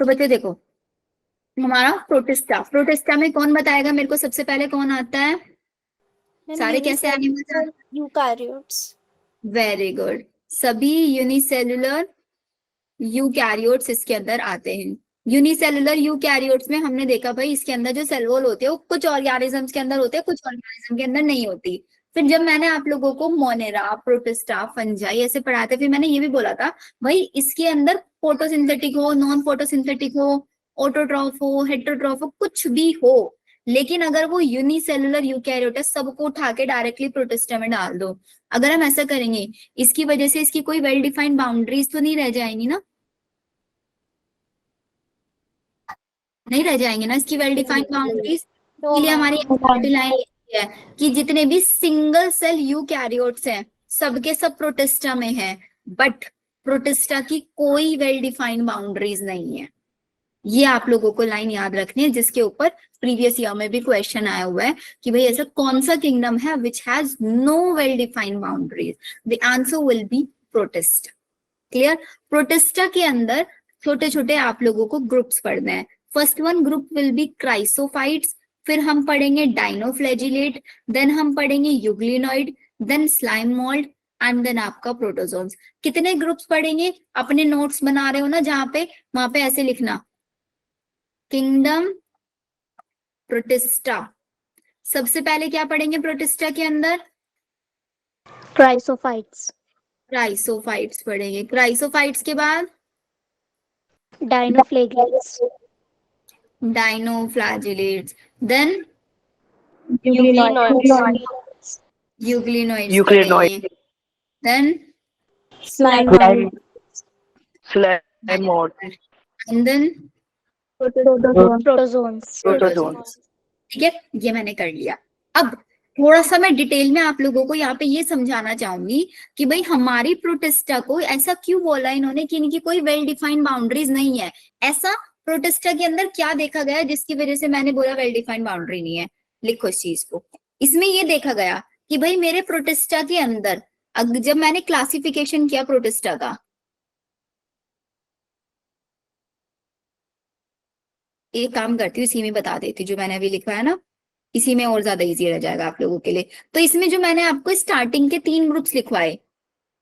तो बच्चों देखो, हमारा प्रोटिस्टा, प्रोटिस्टा में कौन बताएगा मेरे को सबसे पहले कौन आता है? सारे कैसे एनिमल्स? यूकैरियोट्स। वेरी गुड, सभी यूनिसेलुलर यूकैरियोट्स इसके अंदर आते हैं। यूनिसेलुलर यूकैरियोट्स में हमने देखा भाई इसके अंदर जो सेल वॉल होते हैं वो कुछ ऑर्गेनिजम्स के अंदर होते हैं, कुछ ऑर्गेनिज्म के अंदर नहीं होती। फिर जब मैंने आप लोगों को मोनेरा, प्रोटिस्टा, फंजाई ऐसे पढ़ाया था, फिर मैंने ये भी बोला था भाई इसके अंदर फोटोसिंथेटिक हो, नॉन फोटोसिंथेटिक हो, ऑटोट्रॉफ हो, हेटेरोट्रॉफ हो, कुछ भी हो, लेकिन अगर वो यूनिसेलुलर यूकैरियोट है सबको उठा के डायरेक्टली प्रोटिस्टा में डाल दो। अगर हम ऐसा करेंगे इसकी वजह से इसकी कोई वेल डिफाइंड बाउंड्रीज तो नहीं रह जाएंगी ना, नहीं रह जाएंगे ना इसकी वेल डिफाइंड बाउंड्रीज। इसलिए हमारी लाइन है कि जितने भी सिंगल सेल यूकैरियोट्स हैं सबके सब प्रोटिस्टा में है, बट प्रोटिस्टा की कोई वेल डिफाइंड बाउंड्रीज नहीं है। ये आप लोगों को लाइन याद रखनी है, जिसके ऊपर प्रीवियस ईयर में भी क्वेश्चन आया हुआ है कि भाई ऐसा कौन सा किंगडम है which has no well defined boundaries. The answer will be Protista. Clear? Protista के अंदर छोटे छोटे आप लोगों को ग्रुप्स पढ़ने हैं। First one group will be chrysophytes, फिर हम पढ़ेंगे डाइनोफ्लैजिलेट, देन हम पढ़ेंगे euglenoid, then slime mould and then आपका प्रोटोजोन्स। कितने ग्रुप्स पढ़ेंगे? अपने नोट्स बना रहे हो ना जहां पे, वहां पे ऐसे लिखना, किंगडम प्रोटिस्टा। सबसे पहले क्या पढ़ेंगे प्रोटिस्टा के अंदर? क्राइसोफाइट्स। क्राइसोफाइट्स पढ़ेंगे। क्राइसोफाइट्स के बाद dinoflagellates. Dinoflagellates, then euglenoids. Euglenoids पढ़ेंगे, then slime and then protozoans. ठीक है, ये मैंने कर लिया। अब थोड़ा सा मैं डिटेल में आप लोगों को यहाँ पे ये समझाना चाहूंगी कि भाई हमारी प्रोटिस्टा को ऐसा क्यों बोला इन्होंने कि इनकी कोई वेल डिफाइंड बाउंड्रीज नहीं है। ऐसा प्रोटिस्टा के अंदर क्या देखा गया जिसकी वजह से मैंने बोला वेल डिफाइंड बाउंड्री नहीं है? लिखो इस चीज को। इसमें ये देखा गया कि भाई मेरे प्रोटिस्टा के अंदर जब मैंने क्लासिफिकेशन किया प्रोटिस्टा का, एक काम करती हूँ इसी में बता देती, जो मैंने अभी लिखा है ना इसी में और ज्यादा इजी रह जाएगा आप लोगों के लिए। तो इसमें जो मैंने आपको स्टार्टिंग के 3 ग्रुप्स लिखवाए,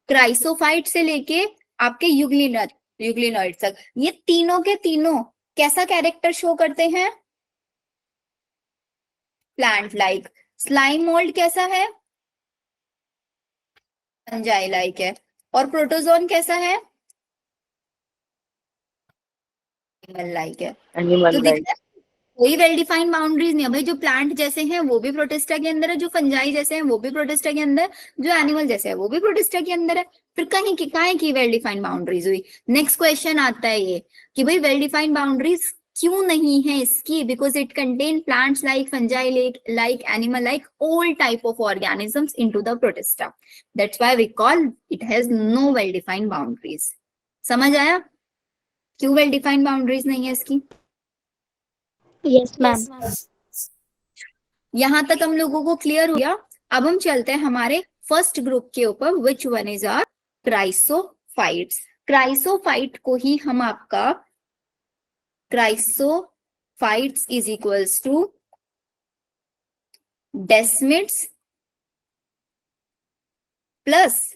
क्राइसोफाइट से लेके आपके यूग्लिनॉइड तक, ये तीनों के तीनों कैसा कैरेक्टर शो करते हैं? Plant like. स्लाइम मोल्ड कैसा है? फंजाई लाइक है। और प्रोटोजोन कैसा है? एनिमल लाइक है। तो दिख रहा है कोई वेल डिफाइंड बाउंड्रीज नहीं है भाई। जो प्लांट जैसे हैं वो भी प्रोटिस्टा के अंदर है, जो फंजाई जैसे हैं वो भी प्रोटिस्टा के अंदर, जो एनिमल जैसे है वो भी प्रोटिस्टा के अंदर है। फिर कहीं की वेल डिफाइंड बाउंड्रीज हुई? नेक्स्ट क्वेश्चन आता है ये कि भाई वेल डिफाइंड बाउंड्रीज क्यों नहीं है इसकी? Because it contain plants like, fungi like, animal like, all type of organisms into the Protista. That's why we call it has no well defined boundaries. समझ आया क्यों वेल डिफाइंड बाउंड्रीज नहीं है इसकी? Yes ma'am. यहां तक हम लोगों को क्लियर हो गया। अब हम चलते हैं हमारे फर्स्ट ग्रुप के ऊपर, which one is are chrysophytes. Chrysophyte को ही हम आपका chrysophytes is equals to desmids plus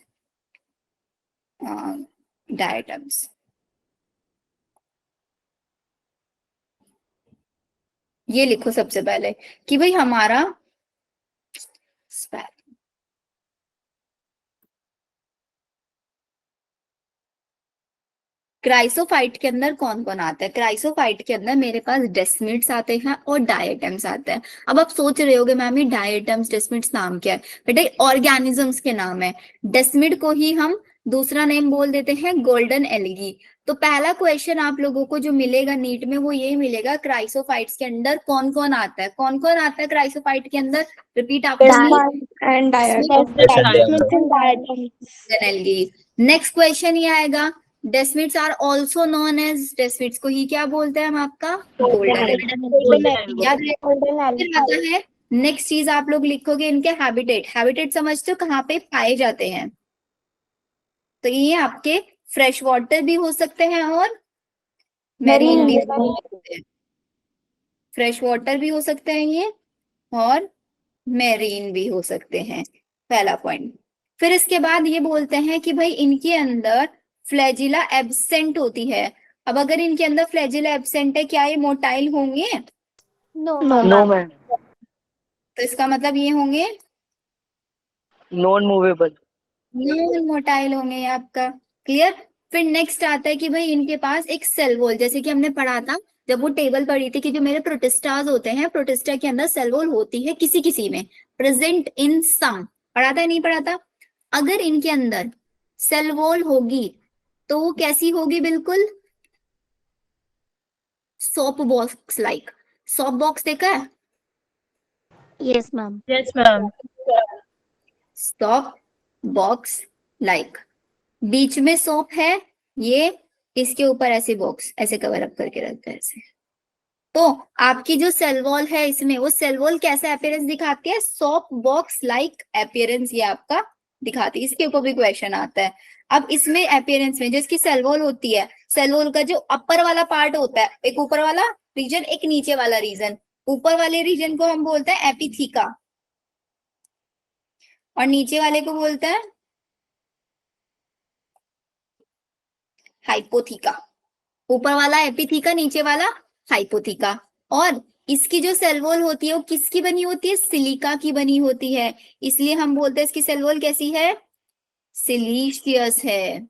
diatoms. ये लिखो सबसे पहले कि भाई हमारा क्राइसोफाइट के अंदर कौन कौन आता है? क्राइसोफाइट के अंदर मेरे पास डेस्मिड्स आते हैं और डायटम्स आते हैं। अब आप सोच रहे होगे मैम ये डायटम्स डेस्मिड्स नाम क्या है? बेटा ऑर्गेनिजम्स के नाम है। डेस्मिड को ही हम दूसरा नेम बोल देते हैं गोल्डन एल्गी। तो पहला क्वेश्चन आप लोगों को जो मिलेगा नीट में वो यही मिलेगा, क्राइसोफाइट्स के अंदर कौन कौन आता है? कौन कौन आता है क्राइसोफाइट के अंदर? Repeat after algae. Next question ये आएगा, desmids are also known as, desmids को ही क्या बोलते हैं हम आपका? गोल्डन है। नेक्स्ट चीज आप लोग लिखोगे इनके हैबिटेट। हैबिटेट समझते हो कहाँ पे पाए जाते हैं? तो ये आपके फ्रेश वाटर भी हो सकते हैं और मेरीन भी Marine. हो सकते हैं, फ्रेश वाटर भी हो सकते हैं ये, और मेरीन भी हो सकते हैं। पहला पॉइंट। फिर इसके बाद ये बोलते हैं कि भाई इनके अंदर फ्लैजिला एब्सेंट होती है। अब अगर इनके अंदर फ्लैजिला एब्सेंट है, क्या ये मोटाइल होंगे? No, No, ma'am. ma'am. तो इसका मतलब ये होंगे Non-movable. नॉन मोटाइल होंगे ये आपका। क्लियर। फिर नेक्स्ट आता है कि भाई इनके पास एक सेल वॉल, जैसे कि हमने पढ़ा था जब वो टेबल पढ़ी थी कि जो मेरे प्रोटिस्टाज होते हैं, प्रोटिस्टा के अंदर सेल वॉल होती है किसी किसी में, प्रेजेंट इन सम। पढ़ा था नहीं पढ़ा था? अगर इनके अंदर सेल वॉल होगी तो वो कैसी होगी? बिल्कुल soap box like. Soap box देखा है? Yes, ma'am. Yes, ma'am. Soap box like, बीच में सोप है, ये इसके ऊपर ऐसे बॉक्स ऐसे कवर अप करके रखता है ऐसे। तो आपकी जो सेल वॉल है इसमें, वो सेल वॉल कैसा अपीयरेंस दिखाती है? सोप बॉक्स लाइक अपीयरेंस ये आपका दिखाती है। इसके ऊपर भी क्वेश्चन आता है। अब इसमें अपीयरेंस में जो इसकी सेल वॉल होती है, सेल वॉल का जो अपर वाला पार्ट होता है, एक ऊपर वाला रीजन एक नीचे वाला रीजन, ऊपर वाले रीजन को हम बोलते हैं एपिथीका और नीचे वाले को बोलते हैं हाइपोथीका। ऊपर वाला एपिथीका, नीचे वाला हाइपोथीका। और इसकी जो सेल वॉल होती है वो किसकी बनी होती है? सिलिका की बनी होती है। इसलिए हम बोलते हैं इसकी सेल वॉल कैसी है? सिलीशियस है।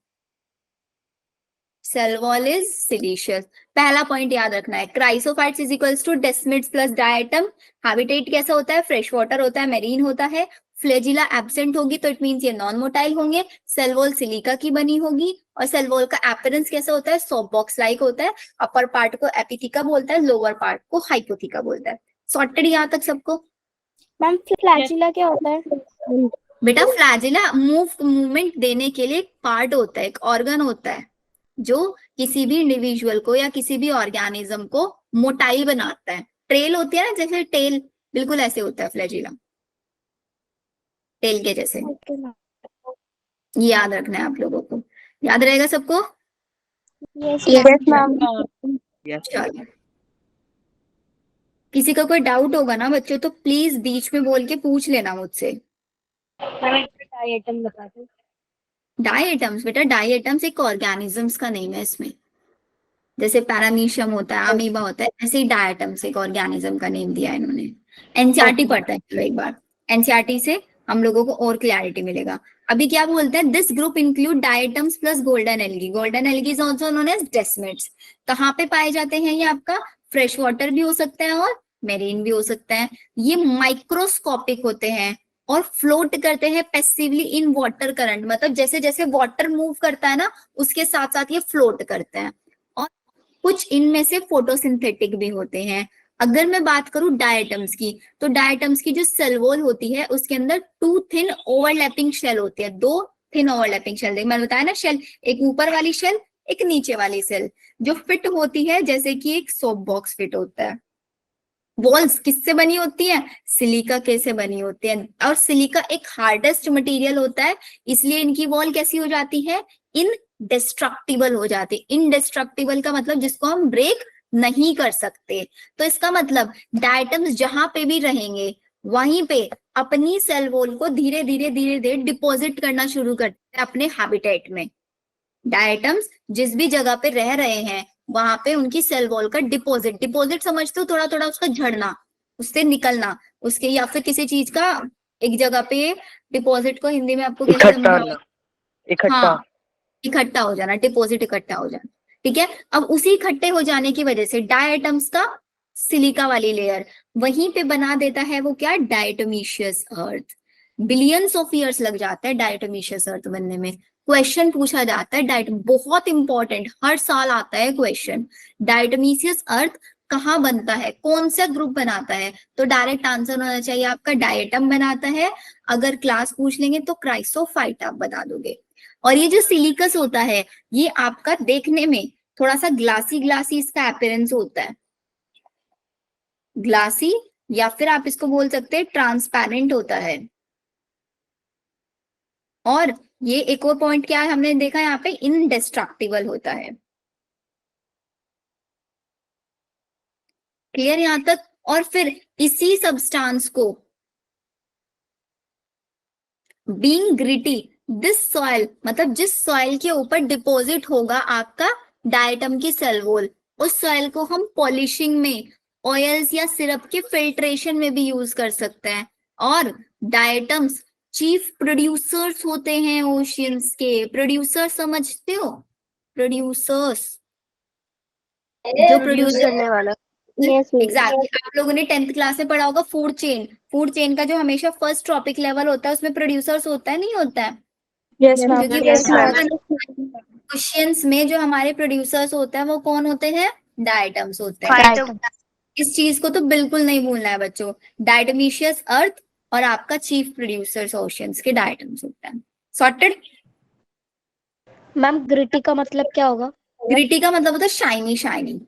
Cell wall is siliceous. पहला पॉइंट याद रखना है, chrysophytes is equals to desmids plus diatom. Habitat कैसा होता है? फ्रेश वाटर होता है, मेरीन होता है। फ्लैजिला एब्सेंट होगी तो इट मींस ये नॉन मोटाइल होंगे। सेल वॉल सिलिका की बनी होगी। और सेल वॉल का अपीयरेंस कैसा होता है? सोप बॉक्स लाइक होता है। अपर पार्ट को एपिथीका बोलता है, लोअर पार्ट को हाइपोथीका बोलता है। सॉर्टेड यहाँ तक सबको? मैम फ्लैजिला क्या होता है? बेटा फ्लैजिला मूवमेंट देने के लिए एक पार्ट होता है, एक ऑर्गन होता है जो किसी भी इंडिविजुअल को या किसी भी ऑर्गेनिज्म को मोटाइल बनाता है। ट्रेल होती है ना, जैसे टेल, बिल्कुल ऐसे होता है फ्लैजिला, टेल के जैसे। Okay, ma'am. ये याद रखना है आप लोगों को। याद रहेगा सबको? Yes, Yes, ma'am. ma'am. Yes. चलो, किसी का कोई डाउट होगा ना बच्चों तो प्लीज बीच में बोल के पूछ लेना मुझसे। आइटम बता दो। डायटम्स बेटा, डायटम्स एक ऑर्गेनिजम्स का नेम है इसमें। जैसे पैरामीशियम होता है, अमीबा होता है, ऐसे ही डायटम्स एक ऑर्गेनिज्म का नेम दिया है इन्होंने। एनसीईआरटी पढ़ता है चलो एक बार, एनसीईआरटी से हम लोगों को और क्लैरिटी मिलेगा। अभी क्या बोलते हैं? This group include diatoms plus golden algae. Golden algae is also known as desmids. कहाँ पे पाए जाते हैं ये? आपका फ्रेश वाटर भी हो सकता है और मेरीन भी हो सकता है। ये माइक्रोस्कोपिक होते हैं और फ्लोट करते हैं पैसिवली इन वाटर करंट। मतलब जैसे जैसे वाटर मूव करता है ना, उसके साथ साथ ये फ्लोट करते हैं। और कुछ इनमें से फोटोसिंथेटिक भी होते हैं। अगर मैं बात करूं डायटम्स की, तो डायटम्स की जो सेल वॉल होती है उसके अंदर टू थिन ओवरलैपिंग शेल होती है। दो थिन ओवरलैपिंग शेल, मैंने बताया ना शेल, एक ऊपर वाली शेल एक नीचे वाली शेल, जो फिट होती है जैसे कि एक सोप बॉक्स फिट होता है। वॉल्स किससे बनी होती है? सिलिका के से बनी होती है। और सिलिका एक हार्डेस्ट मटेरियल होता है, इसलिए इनकी वॉल कैसी हो जाती है? इनडेस्ट्रक्टिबल हो जाती है। इनडेस्ट्रक्टिबल का मतलब जिसको हम ब्रेक नहीं कर सकते। तो इसका मतलब डायटम्स जहां पे भी रहेंगे वहीं पे अपनी सेल वॉल को धीरे धीरे धीरे धीरे डिपॉजिट करना शुरू करते हैं अपने हैबिटेट में। डायटम्स जिस भी जगह पे रह रहे हैं वहां पे उनकी सेल वॉल का डिपॉजिट, डिपॉजिट समझते हो? थोड़ा थोड़ा उसका झड़ना, उससे निकलना, उसके या फिर किसी चीज का एक जगह पे डिपॉजिट को हिंदी में आपको कैसे इकट्ठा समझाओ? करना, इकट्ठा। हाँ, इकट्ठा हो जाना, डिपॉजिट इकट्ठा हो जाना। ठीक है। अब उसी इकट्ठे हो जाने की वजह से डायटम्स का सिलिका वाली लेयर वहीं पे बना देता है वो क्या? डायटोमीशियस अर्थ। बिलियंस ऑफ ईयर्स लग जाता है डायटोमीशियस अर्थ बनने में। क्वेश्चन पूछा जाता है, डाइट बहुत इंपॉर्टेंट, हर साल आता है क्वेश्चन। डायटोमीशियस अर्थ कहाँ बनता है, कौन सा ग्रुप बनाता है? तो डायरेक्ट आंसर होना चाहिए आपका डायटम बनाता है। अगर क्लास पूछ लेंगे तो क्राइसोफाइट आप बता दोगे। और ये जो सिलिकस होता है ये आपका देखने में थोड़ा सा ग्लासी ग्लासी इसका अपीयरेंस होता है, ग्लासी, या फिर आप इसको बोल सकते हैं ट्रांसपेरेंट होता है। और ये एक और पॉइंट क्या है हमने देखा यहाँ पे, इनडेस्ट्रक्टिबल होता है। क्लियर यहाँ तक? और फिर इसी सब्सटेंस को बीइंग ग्रिटी दिस सॉइल, मतलब जिस सॉइल के ऊपर डिपॉजिट होगा आपका डायटम की सेल वॉल, उस सॉइल को हम पॉलिशिंग में, ऑयल्स या सिरप के फिल्ट्रेशन में भी यूज कर सकते हैं। और डायटम्स चीफ प्रोड्यूसर्स होते हैं ओशियंस के। प्रोड्यूसर समझते हो? प्रोड्यूसर्स जो प्रोड्यूसर करने वाला। Yes ma'am. एग्जैक्टली आप लोगों ने 10th क्लास में पढ़ा होगा फूड चेन। फूड चेन का जो हमेशा फर्स्ट ट्रॉपिक लेवल होता है उसमें प्रोड्यूसर्स होता है, नहीं होता है? Yes ma'am. क्योंकि Yes, ma'am. क्वेश्चंस में जो हमारे प्रोड्यूसर्स होते हैं वो कौन होते हैं? डायटम्स होते हैं। डायटम। इस चीज को तो बिल्कुल नहीं भूलना है बच्चों। डायटमीशियस अर्थ और आपका चीफ प्रोड्यूसर्स ओशियंस के डायटम्स होते हैं। सॉर्टेड? मैम ग्रिटी का मतलब क्या होगा? ग्रिटी का मतलब होता है शाइनी शाइनी।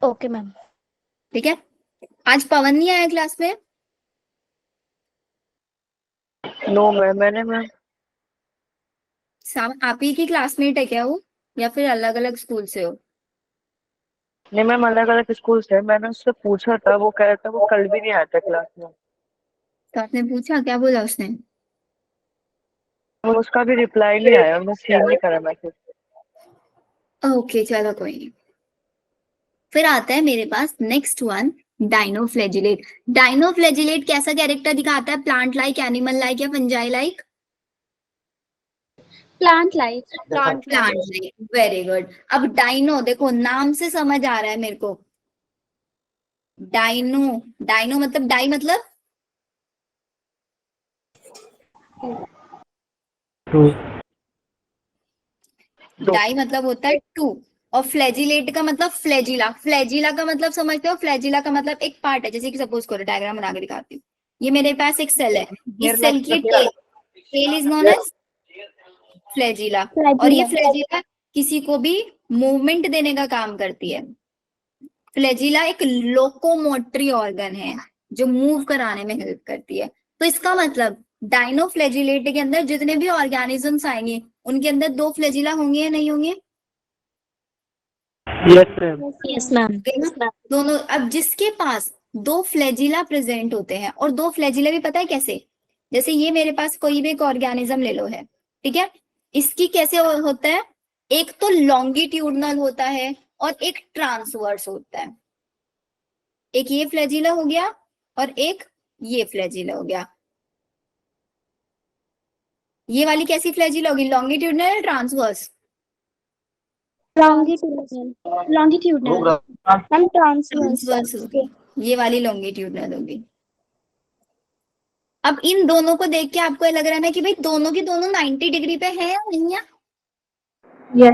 Okay ma'am. ठीक है। आज पवन नहीं आया क्लास में? नो मैम, मैम आप ही की क्लासमेट है क्या वो, या फिर अलग अलग स्कूल से हो? नहीं मैम, अलग अलग स्कूल से। मैंने उससे पूछा था, वो कह रहा था वो कल भी नहीं आया था क्लास में। तो आपने पूछा, क्या बोला उसने? वो उसका भी रिप्लाई नहीं आया, मैं सीन नहीं करा मैसेज। ओके चलो कोई नहीं। फिर आता है मेरे पास नेक्स्ट वन, डाइनोफ्लैजिलेट। डाइनोफ्लैजिलेट कैसा कैरेक्टर दिखाता है? प्लांट लाइक, एनिमल लाइक या fungi like? Plant life. Plant like, very good. अब डाइनो देखो नाम से समझ आ रहा है मेरे को। डाइनो, डाइनो मतलब डाई मतलब डाई मतलब होता है टू। और फ्लैजिलेट का मतलब फ्लैजिला। फ्लैजिला का मतलब समझते हो? फ्लैजिला का मतलब एक पार्ट है, जैसे कि सपोज करो डायग्राम बना के दिखाती हूँ। ये मेरे पास एक सेल है, इस सेल की tail is known as flagella. और ये फ्लैजिला किसी को भी मूवमेंट देने का काम करती है। फ्लैजिला एक लोकोमोटरी ऑर्गन है जो मूव कराने में हेल्प करती है। तो इसका मतलब डाइनोफ्लैजिलेट के अंदर जितने भी ऑर्गेनिजम्स आएंगे उनके अंदर दो फ्लैजिला होंगे या नहीं होंगे? Yes ma'am. दोनों। अब जिसके पास दो फ्लैजिला प्रेजेंट होते हैं, और दो फ्लैजिला भी पता है कैसे? जैसे ये मेरे पास कोई भी एक ऑर्गेनिज्म ले लो है, ठीक है? इसकी कैसे होता है? एक तो लॉन्गिट्यूडनल होता है और एक ट्रांसवर्स होता है। एक ये फ्लैजिला हो गया और एक ये फ्लैजिला हो गया। ये वाली कैसी फ्लैजिला होगी? लॉन्गिट्यूडनल या ट्रांसवर्स? लॉन्गिट्यूडनल। मैम ट्रांसवर्स होगी। ये वाली लॉन्गिट्यूडनल होगी। अब इन दोनों को देख के आपको लग रहा है ना कि भाई दोनों की दोनों 90 डिग्री पे है या नहीं है? ये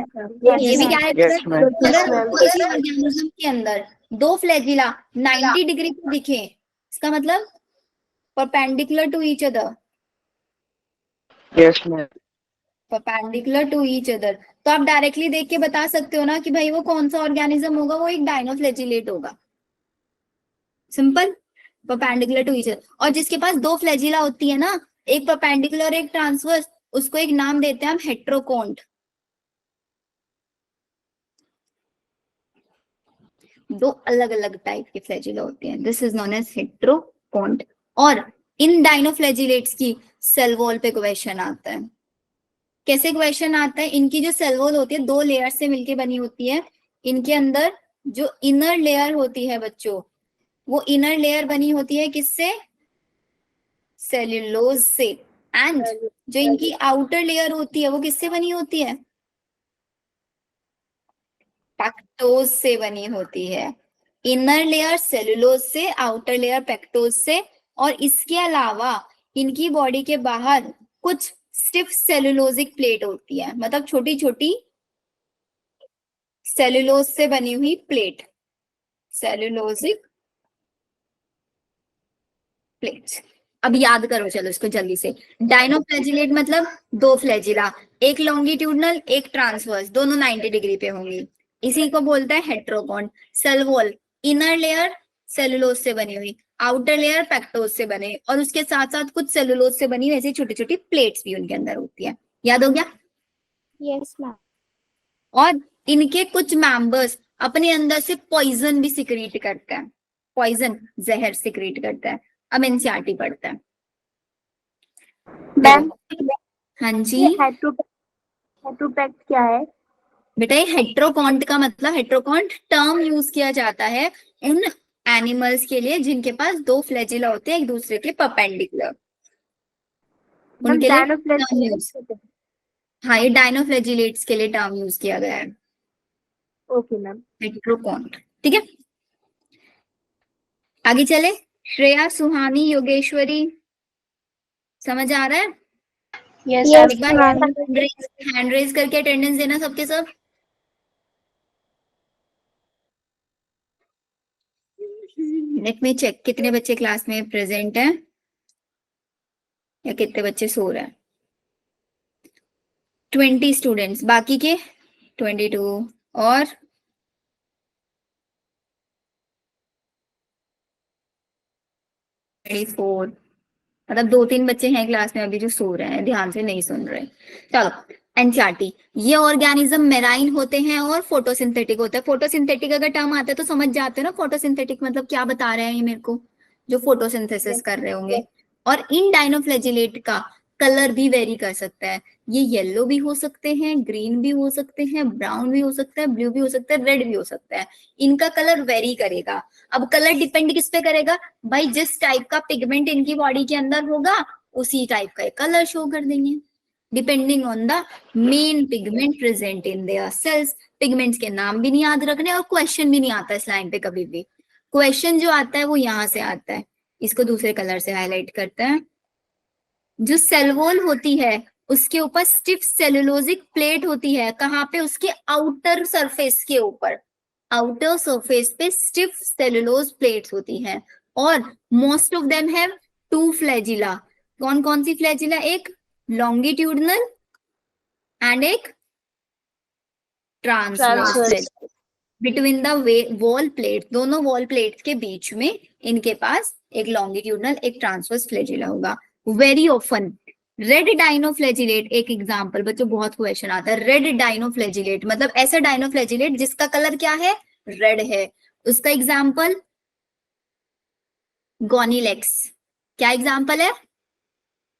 भी क्या है? Yes, ma'am. अगर आपको किसी ऑर्गेनिज्म के अंदर दो फ्लैजिला 90 डिग्री पे दिखे, इसका मतलब perpendicular to each other. Yes ma'am. Perpendicular to each other, तो आप डायरेक्टली देख के बता सकते हो ना कि भाई वो कौन सा ऑर्गेनिज्म होगा, वो एक डाइनोफ्लैजिलेट होगा। Simple, perpendicular to each other. और जिसके पास दो फ्लैजिला होती है ना, एक परपेंडिकुलर एक ट्रांसवर्स, उसको एक नाम देते हैं हम हेट्रोकोन्ट। दो अलग अलग टाइप के फ्लैजिला होते हैं, दिस इज नोन एज हेट्रोकोन्ट। और इन डाइनोफ्लैजिलेट्स की सेल वॉल पे क्वेश्चन आता है। कैसे क्वेश्चन आता है? इनकी जो सेल वॉल होती है दो लेयर से मिलके बनी होती है। इनके अंदर जो इनर लेयर होती है बच्चों, वो इनर लेयर बनी होती है किससे? सेल्यूलोज से। एंड जो इनकी आउटर लेयर होती है वो किससे बनी होती है? पेक्टोज से बनी होती है। इनर लेयर सेल्यूलोज से, आउटर लेयर पेक्टोज से। और इसके अलावा इनकी बॉडी के बाहर कुछ स्टिफ सेल्यूलोजिक प्लेट होती है, मतलब छोटी छोटी सेल्यूलोज से बनी हुई प्लेट, सेल्यूलोजिक प्लेट्स। अब याद करो चलो इसको जल्दी से। डाइनोफ्लैजिलेट मतलब दो फ्लैजिला, एक लॉन्गिट्यूडनल एक ट्रांसवर्स, दोनों 90 डिग्री पे होंगी। इसी को बोलता है heterokont. Cell wall inner layer cellulose से बनी हुई, आउटर लेयर पेक्टोज से बने, और उसके साथ साथ कुछ सेलुलोज से बनी वैसी छोटी छोटी प्लेट्स भी उनके अंदर होती है। याद हो गया? Yes ma'am. और इनके कुछ मेंबर्स अपने अंदर से पॉइजन भी सिक्रीट करता है, पॉइजन जहर सिक्रीट करता है। अब एनसीईआरटी पढ़ता है। मैम देखो, हाँ जी ये हेट्रोपैक्ट क्या है? बेटा, ये हेट्रोकॉन्ट का मतलब, हेट्रोकॉन्ट टर्म यूज किया जाता है उन एनिमल्स के लिए जिनके पास दो फ्लैजिला होते हैं एक दूसरे के परपेंडिकुलर, मैम उनके लिए टर्म डायनोफ्लेजिलेट्स यूज। होते हैं। हाँ, ये डायनोफ्लैजिलेट्स के लिए टर्म यूज किया गया है, ओके मैम। हेट्रोकॉन्ट। ठीक है, आगे चले। श्रेया, सुहानी, योगेश्वरी, समझ आ रहा है? यस एक बार मैम। हैंड रेज करके अटेंडेंस देना सबके सब। लेट मी चेक कितने बच्चे क्लास में प्रेजेंट हैं या कितने बच्चे सो रहे हैं। 20 स्टूडेंट्स, बाकी के 22 और 24, मतलब 2-3 बच्चे हैं क्लास में अभी जो सो रहे हैं, ध्यान से नहीं सुन रहे। चलो, एनसीईआरटी। ये ऑर्गेनिज्म मेराइन होते हैं और फोटोसिंथेटिक होते हैं। फोटोसिंथेटिक अगर टर्म आता है तो समझ जाते हो ना, फोटोसिंथेटिक मतलब क्या बता रहे हैं ये मेरे को, जो फोटोसिंथेसिस कर रहे होंगे। और इन डायनोफ्लैजिलेट का कलर भी वेरी कर सकता है, ये येलो भी हो सकते हैं, ग्रीन भी हो सकते हैं, ब्राउन भी हो सकता है, ब्लू भी हो सकता है, रेड भी हो सकता है। इनका कलर वेरी करेगा। अब कलर डिपेंड किस पे करेगा भाई, जिस टाइप का पिगमेंट इनकी बॉडी के अंदर होगा उसी टाइप का कलर शो कर देंगे, depending on the main pigment present in their cells. Pigments के नाम भी नहीं याद रखने और क्वेश्चन भी नहीं आता इस लाइन पे कभी भी। क्वेश्चन जो आता है वो यहां से आता है, इसको दूसरे कलर से हाईलाइट करते हैं। जो सेल वॉल होती है उसके ऊपर स्टिफ सेलुलोजिक प्लेट होती है, कहाँ पे, उसके आउटर सरफेस के ऊपर, आउटर सरफेस पे स्टिफ सेलुलोज प्लेट्स होती हैं। और most of them have 2 flagella. कौन कौन सी फ्लैजिला? एक लॉन्गिट्यूडनल एंड एक transverse flagella. Between the wall plate, दोनों वॉल प्लेट के बीच में इनके पास एक लॉन्गिट्यूडनल एक ट्रांसवर्स फ्लैजिला होगा। वेरी ऑफन रेड डाइनोफ्लैजिलेट, एक एग्जांपल बच्चों, बहुत क्वेश्चन आता है। रेड डाइनोफ्लैजिलेट मतलब ऐसा डाइनोफ्लैजिलेट जिसका कलर क्या है, रेड है। उसका एग्जांपल गॉनीलेक्स। क्या एग्जांपल है?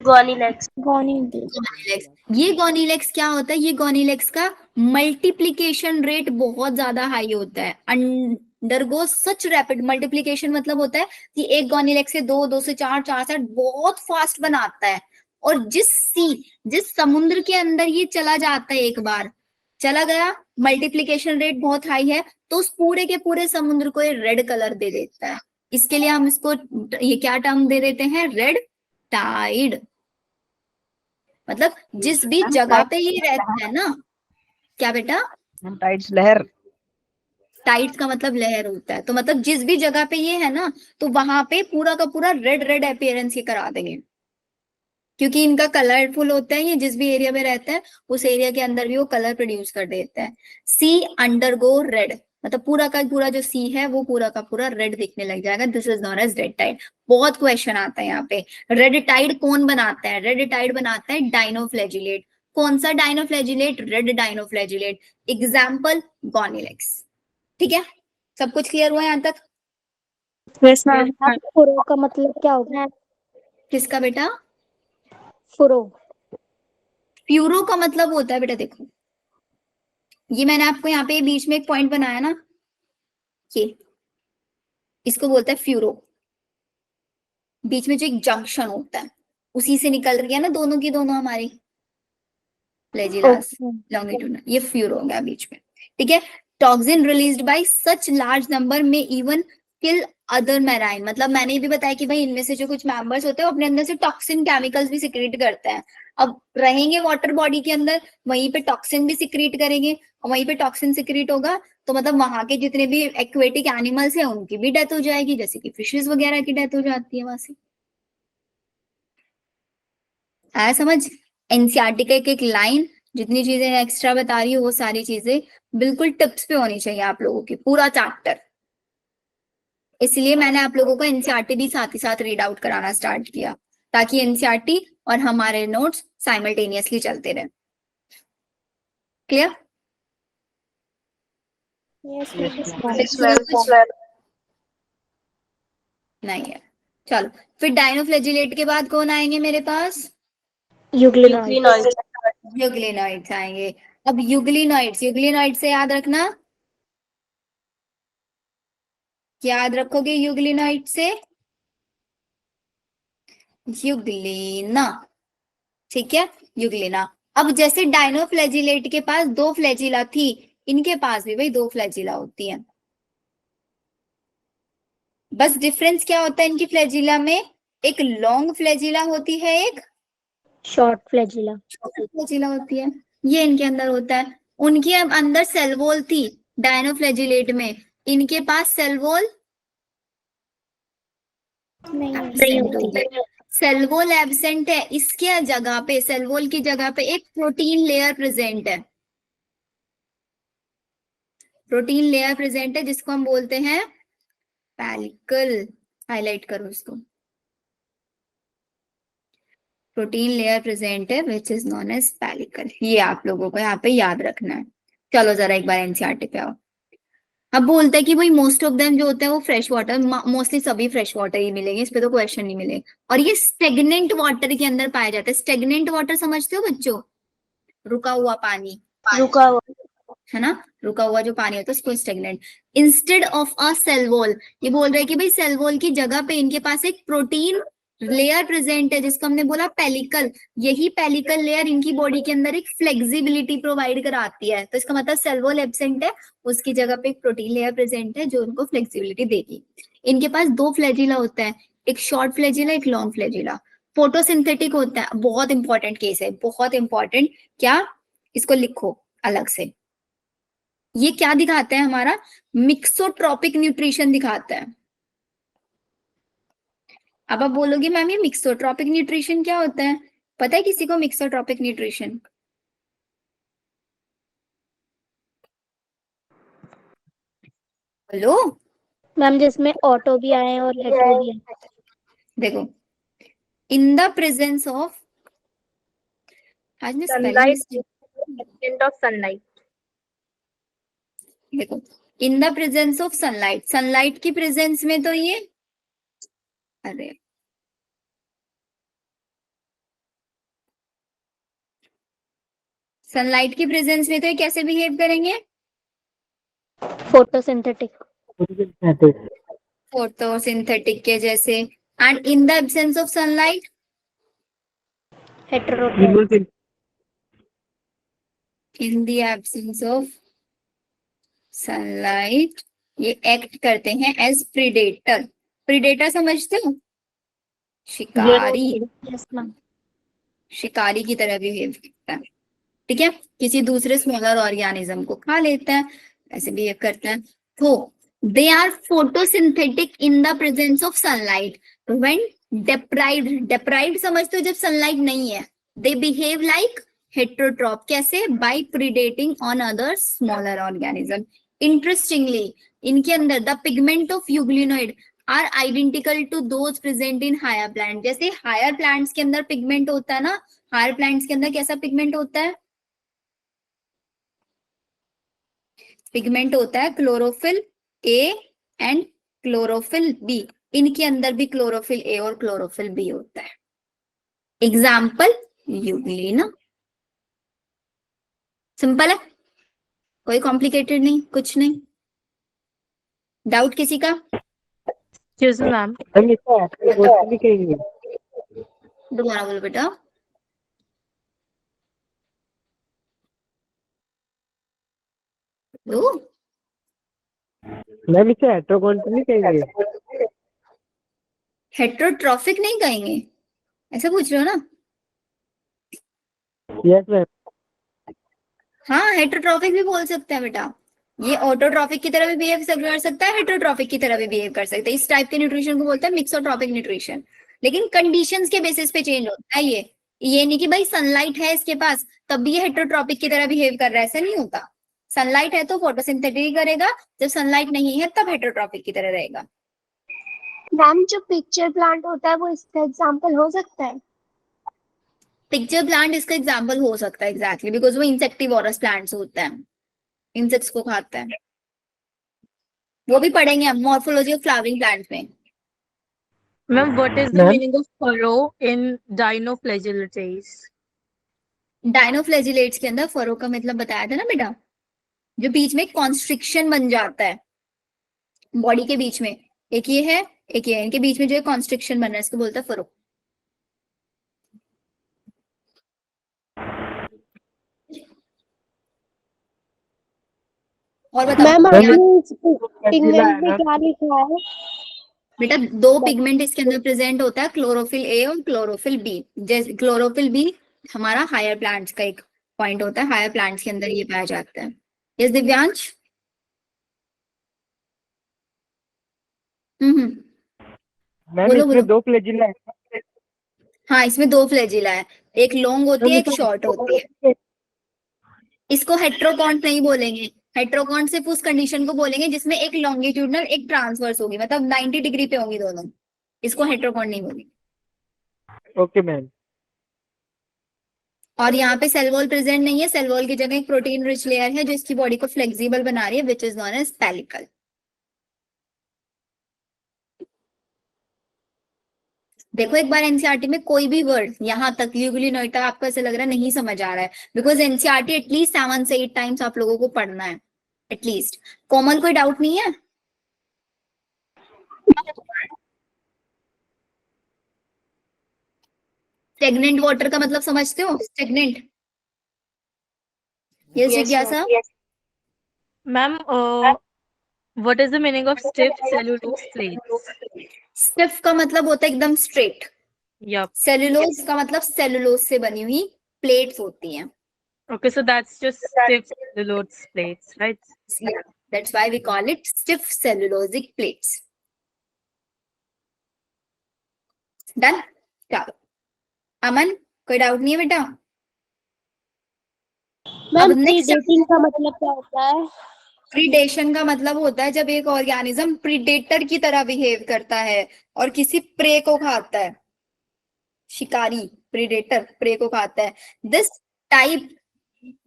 गॉनीलेक्स। गॉनीलेक्स। ये गॉनीलेक्स क्या होता है, ये गॉनीलेक्स का मल्टीप्लीकेशन रेट बहुत ज्यादा हाई होता है, अंडरगो सच रैपिड मल्टीप्लीकेशन, मतलब होता है कि एक गॉनीलेक्स से 2, 2 से 4, 4 से 8 बहुत फास्ट बनाता है। और जिस समुद्र के अंदर ये चला जाता है, एक बार चला गया, मल्टीप्लीकेशन रेट बहुत हाई है, तो उस पूरे के पूरे समुद्र को ये रेड कलर दे देता है। इसके लिए हम इसको ये क्या टर्म दे देते हैं, रेड टाइड। मतलब जिस भी जगह पे ये रहता है ना, क्या बेटा? टाइड्स लहर। टाइड्स का मतलब लहर होता है, तो मतलब जिस भी जगह पे ये है ना, तो वहां पे पूरा का पूरा रेड रेड अपीयरेंस ये करा देंगे, क्योंकि इनका कलरफुल होता है। ये जिस भी एरिया में रहता है उस एरिया के अंदर भी वो कलर प्रोड्यूस कर देता है। सी अंडरगो रेड, मतलब पूरा का पूरा जो सी है वो पूरा का पूरा रेड दिखने लग जाएगा। This is known as red tide. बहुत क्वेश्चन आता है यहाँ पे। रेड टाइड कौन बनाता है? रेड टाइड बनाता है डाइनोफ्लैजिलेट। कौन सा डाइनोफ्लैजिलेट? रेड डाइनोफ्लैजिलेट। एग्जाम्पल गॉनीलेक्स। ठीक है, सब कुछ क्लियर हुआ यहाँ तक? Yes ma'am. फुरो का मतलब क्या होगा? किसका बेटा? फुरो। प्यूरो का मतलब होता है बेटा, देखो ये मैंने आपको यहाँ पे बीच में एक पॉइंट बनाया ना, ये इसको बोलते हैं फ्यूरो। बीच में जो एक जंक्शन होता है उसी से निकल रही है ना दोनों की दोनों हमारी फ्लैजिलास लॉन्गिट्यूडनल, ये फ्यूरो हो गया बीच में। ठीक है, toxin released by such large number में इवन किल अदर मैराइन। मतलब मैंने भी बताया कि भाई इनमें से जो कुछ मेंबर्स होते हैं वो अपने अंदर से टॉक्सिन केमिकल्स भी सिक्रीट करते हैं। अब रहेंगे वाटर बॉडी के अंदर, वहीं पे टॉक्सिन भी सिक्रीट करेंगे, और वहीं पे टॉक्सिन सिक्रीट होगा तो मतलब वहां के जितने भी एक्वेटिक एनिमल्स हैं उनकी भी डेथ हो जाएगी, जैसे कि फिशेस वगैरह की डेथ हो जाती है वहां से। आया समझ? एनसीईआरटी का एक एक लाइन, जितनी चीजें एक्स्ट्रा बता रही हूँ वो सारी चीजें बिल्कुल टिप्स पे होनी चाहिए आप लोगों की, पूरा चैप्टर। इसलिए मैंने आप लोगों को एनसीईआरटी भी साथ ही साथ रीड आउट कराना स्टार्ट किया, ताकि एनसीईआरटी और हमारे नोट्स साइमल्टेनियसली चलते रहे। क्लियर? Yes, ma'am. इसमें कुछ नहीं है। चलो फिर डायनोफ्लैजिलेट के बाद कौन आएंगे मेरे पास? यूग्लिनॉइड्स। यूग्लिनॉइड्स आएंगे। अब यूग्लिनॉइड्स से याद रखना, याद रखोगे यूग्लिनॉइड से? यूग्लिना, ठीक है, यूग्लिना। अब जैसे डायनोफ्लैजिलेट के पास दो फ्लैजिला थी, इनके पास भी भाई दो फ्लैजिला होती है। बस डिफरेंस क्या होता है इनकी फ्लैजिला में? एक लॉन्ग फ्लैजिला होती है, एक शॉर्ट फ्लैजिला। शॉर्ट फ्लैजिला होती है। ये इनके अंदर होता है। उनके अब अंदर सेल वॉल थी डायनोफ्लैजिलेट में, इनके पास सेल वॉल नहीं होती। सेल वॉल एब्सेंट है। इसके जगह पे, सेल वॉल की जगह पे एक प्रोटीन लेयर प्रेजेंट है। प्रोटीन लेयर प्रेजेंट है जिसको हम बोलते हैं पैलिकल। हाईलाइट करो इसको। प्रोटीन लेयर प्रेजेंट है विच इज नोन एज पैलिकल। ये आप लोगों को यहाँ पे याद रखना है। चलो जरा एक बार एनसीईआरटी पे आओ। अब बोलते हैं कि भाई मोस्ट ऑफ देम जो होते हैं वो फ्रेश वाटर, मोस्टली सभी फ्रेश वाटर ही मिलेंगे, इस पे तो क्वेश्चन नहीं मिलेगा। और ये स्टेगनेंट वाटर के अंदर पाए जाते हैं। स्टेगनेंट वाटर समझते हो बच्चों? रुका हुआ पानी, रुका हुआ। है ना, रुका हुआ जो पानी होता है उसको stagnant. Instead of a cell wall, ये बोल रहे हैं कि भाई सेल वॉल की जगह पे इनके पास एक प्रोटीन लेयर प्रेजेंट है जिसको हमने बोला पेलिकल। यही पेलिकल लेयर इनकी बॉडी के अंदर एक फ्लेक्सिबिलिटी प्रोवाइड कराती है। तो इसका मतलब सेल वॉल एब्सेंट है, उसकी जगह पे एक प्रोटीन लेयर प्रेजेंट है जो उनको फ्लेक्सिबिलिटी देगी। इनके पास दो फ्लैजिला होता है, एक शॉर्ट फ्लैजिला, एक लॉन्ग फ्लैजिला। फोटोसिंथेटिक होता है, बहुत इंपॉर्टेंट केस है, बहुत इंपॉर्टेंट। क्या, इसको लिखो अलग से। ये क्या दिखाता है हमारा? मिक्सोट्रॉपिक न्यूट्रिशन दिखाता है। अब आप बोलोगे मैम ये मिक्सोट्रॉपिक न्यूट्रिशन क्या होता है? पता है किसी को मिक्सोट्रॉपिक न्यूट्रिशन? हेलो, मैम जिसमें ऑटो भी आए और हेट्रो भी आए। देखो, इन द प्रेजेंस ऑफ, आज ने स्पेलिंग, ऑफ सनलाइट। देखो, in the presence of sunlight, sunlight की प्रेजेंस में तो ये, अरे सनलाइट की प्रेजेंस में तो ये कैसे बिहेव करेंगे? फोटोसिंथेटिक। फोटोसिंथेटिक के जैसे। And in the absence of sunlight, heterotrophic. In the absence of sunlight ये एक्ट करते हैं एज प्रीडेटर। प्रीडेटर समझते हो? शिकारी, यस मैम। शिकारी की तरह बिहेव करता है, ठीक है, किसी दूसरे स्मॉलर ऑर्गेनिज्म को खा लेता है, ऐसे बिहेव करता है। तो they are photosynthetic in the presence of sunlight. When deprived, deprived समझते हो जब सनलाइट नहीं है, दे बिहेव लाइक हेट्रोट्रॉप। कैसे? By predating on other smaller organism. Interestingly इनके अंदर the pigment of euglenoid are identical to those present in higher plant. जैसे higher plants के अंदर पिगमेंट होता है ना, हायर प्लांट्स के अंदर कैसा पिगमेंट होता है? पिगमेंट होता है chlorophyll a and chlorophyll b. इनके अंदर भी क्लोरोफिल ए और क्लोरोफिल बी होता है। Example Euglena. सिंपल है, कोई कॉम्प्लिकेटेड नहीं, कुछ नहीं। डाउट किसी का? मैम। दोबारा बोलो बेटा। लो, मैम इसे हेट्रोकॉन्ट नहीं कहेंगे? हेट्रोट्रॉफिक नहीं कहेंगे, ऐसा पूछ रहे हो ना? Yes ma'am. हाँ, हेट्रोट्रॉफिक भी बोल सकते हैं बेटा। ये ऑटोट्रॉफिक की तरह भी बिहेव कर सकता है, हेट्रोट्रॉफिक की तरह भी बिहेव कर सकता है। इस टाइप के न्यूट्रिशन को बोलते हैं मिक्सोट्रॉपिक न्यूट्रिशन। लेकिन कंडीशंस के बेसिस पे चेंज होता है ये नहीं कि भाई सनलाइट है इसके पास तब भी ये हेट्रोट्रॉपिक की तरह बिहेव कर रहा है, ऐसा नहीं होता। सनलाइट है तो फोटोसिंथेटिक करेगा, जब सनलाइट नहीं है तब हेट्रोट्रॉपिक की तरह रहेगा। मैम जो पिक्चर प्लांट होता है वो इसका एग्जांपल हो सकता है? पिक्चर प्लांट इसका एग्जाम्पल हो सकता है, एग्जैक्टली, बिकॉज वो इंसेक्टिवोरस प्लांट्स होता है, इंसेक्ट्स को खाता है। वो भी पढ़ेंगे हम मॉर्फोलॉजी ऑफ फ्लावरिंग प्लांट्स में। Ma'am, what is the ma'am meaning of furrow in dinoflagellates? Dinoflagellates के अंदर फरो का मतलब बताया था ना बेटा, जो बीच में कॉन्स्ट्रिक्शन बन जाता है बॉडी के बीच में, एक ये है एक ये है, इनके बीच में जो है कॉन्स्ट्रिक्शन बन रहा है, इसको बोलता है फरो। और बताओ मैम मैम क्या आपने फ्लैजिला पिगमेंट है में ना? क्या लिखा है? बेटा, दो पिगमेंट इसके अंदर प्रेजेंट होता है, क्लोरोफिल ए और क्लोरोफिल बी। जैसे क्लोरोफिल बी हमारा हायर प्लांट्स का एक पॉइंट होता है, हायर प्लांट्स के अंदर ये पाया जाता है। यस दिव्यांश। हम्म। मैम बोलो इसमें बोलो। 2 फ्लैजिला है ना? हाँ, इसमें दो फ्लैजिला है, एक लॉन्ग होती मैम है एक इसमें शॉर्ट होती है। इसको हेट्रोकॉन्ट नहीं बोलेंगे, हेट्रोकॉन्ट सिर्फ उस कंडीशन को बोलेंगे जिसमें एक लॉन्गिट्यूडनल एक ट्रांसवर्स होगी, मतलब 90 डिग्री पे होंगी दोनों, इसको हेट्रोकॉन्ट नहीं बोलेंगे। Okay ma'am. और यहाँ पे सेल वॉल प्रेजेंट नहीं है, सेल वॉल की जगह एक प्रोटीन रिच लेयर है जो इसकी बॉडी को फ्लेक्सिबल बना रही है, which is known as pellicle. देखो एक बार एनसीईआरटी में कोई भी वर्ड यहाँ तक यूग्लिनोइड तक आपको ऐसे लग रहा है नहीं समझ आ रहा है, बिकॉज एनसीईआरटी एटलीस्ट 7 से 8 टाइम्स आप लोगों को पढ़ना है एटलीस्ट। कोमल कोई डाउट नहीं है? स्टेगनेंट वाटर का मतलब समझते हो? स्टेगनेंट। यस जिज्ञासा। Ma'am, what is the meaning of stiff cellulose plates? Stiff का मतलब होता है एकदम स्ट्रेट, Yup. सेलुलोज का मतलब सेलुलोज से बनी हुई प्लेट्स होती हैं। Okay, so that's just stiff cellulose plates, right? Yeah, that's why we call it stiff cellulosic plates. Done? चलो अमन, कोई डाउट नहीं है बेटा? मैम अब नेक्स्ट, प्रीडेटिंग का मतलब क्या होता है? प्रीडेशन का मतलब होता है जब एक ऑर्गेनिज्म प्रीडेटर की तरह बिहेव करता है और किसी प्रे को खाता है। शिकारी, प्रीडेटर प्रे को खाता है। This type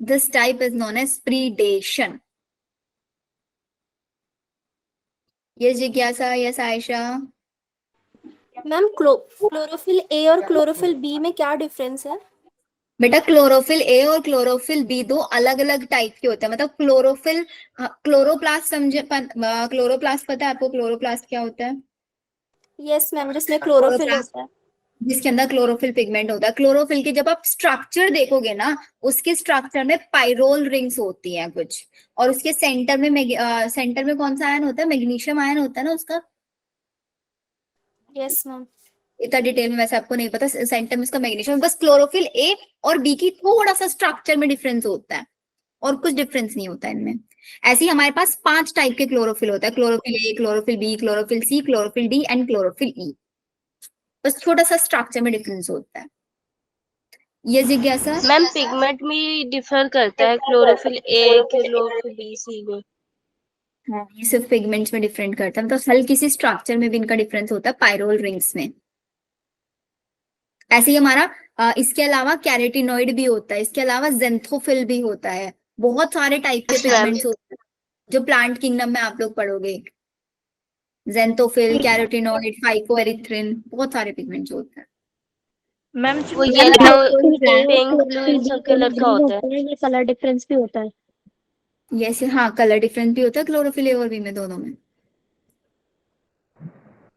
this type is known as predation. ये जिज्ञासा, yes Ayesha. Ma'am chlorophyll a और क्लोरोफिल बी में क्या डिफरेंस है? बेटा क्लोरोफिल ए और क्लोरोफिल बी दो अलग अलग टाइप के होते हैं, मतलब क्लोरोफिल, क्लोरोप्लास्ट समझे, क्लोरोप्लास्ट पता है आपको? क्लोरोप्लास्ट क्या होता है? यस मैम, जिसमें क्लोरोफिल क्लोरोप्लास्ट होता है। जिसके अंदर क्लोरोफिल पिगमेंट होता है। क्लोरोफिल के जब आप स्ट्रक्चर देखोगे ना, उसके स्ट्रक्चर में पाइरोल रिंग्स होती हैं कुछ, और उसके सेंटर में कौन सा आयन होता है? मैग्नीशियम आयन होता है ना उसका। Yes ma'am. इतना डिटेल में वैसे आपको नहीं पता, सेंटर में उसका मैग्नीशियम। बस क्लोरोफिल ए और बी की थोड़ा सा स्ट्रक्चर में डिफरेंस होता है, और कुछ डिफरेंस नहीं होता इनमें। ऐसे ही हमारे पास 5 टाइप के क्लोरोफिल होता है, chlorophyll a, chlorophyll b, chlorophyll c, chlorophyll d and chlorophyll e. बस छोटा सा स्ट्रक्चर में डिफरेंस होता है। ये जिज्ञासा। मैम पिगमेंट में डिफर करता है chlorophyll a chlorophyll b c में। हाँ, ये सिर्फ पिगमेंट्स में डिफरेंट करता है, मतलब हल्की सी स्ट्रक्चर में भी इनका डिफरेंस होता है पाइरोल रिंग्स में। ऐसे ही हमारा इसके अलावा कैरेटिनॉइड भी होता है, इसके अलावा जेंथोफिल भी होता है। बहुत सारे टाइप के Yes, ma'am. पिगमेंट्स होते हैं जो प्लांट किंगडम में आप लोग पढ़ोगे। जेंथोफिल, कैरोटिनॉइड, फाइकोएरिथ्रिन, बहुत सारे पिगमेंट्स होते हैं। Ma'am, वो जो येलो हैं, पिंक ब्लू इन सब कलर का होता है। ये कलर डिफरेंस भी होता है। यस, हाँ, कलर डिफरेंस भी होता है क्लोरोफिल ए और बी में, दोनों में।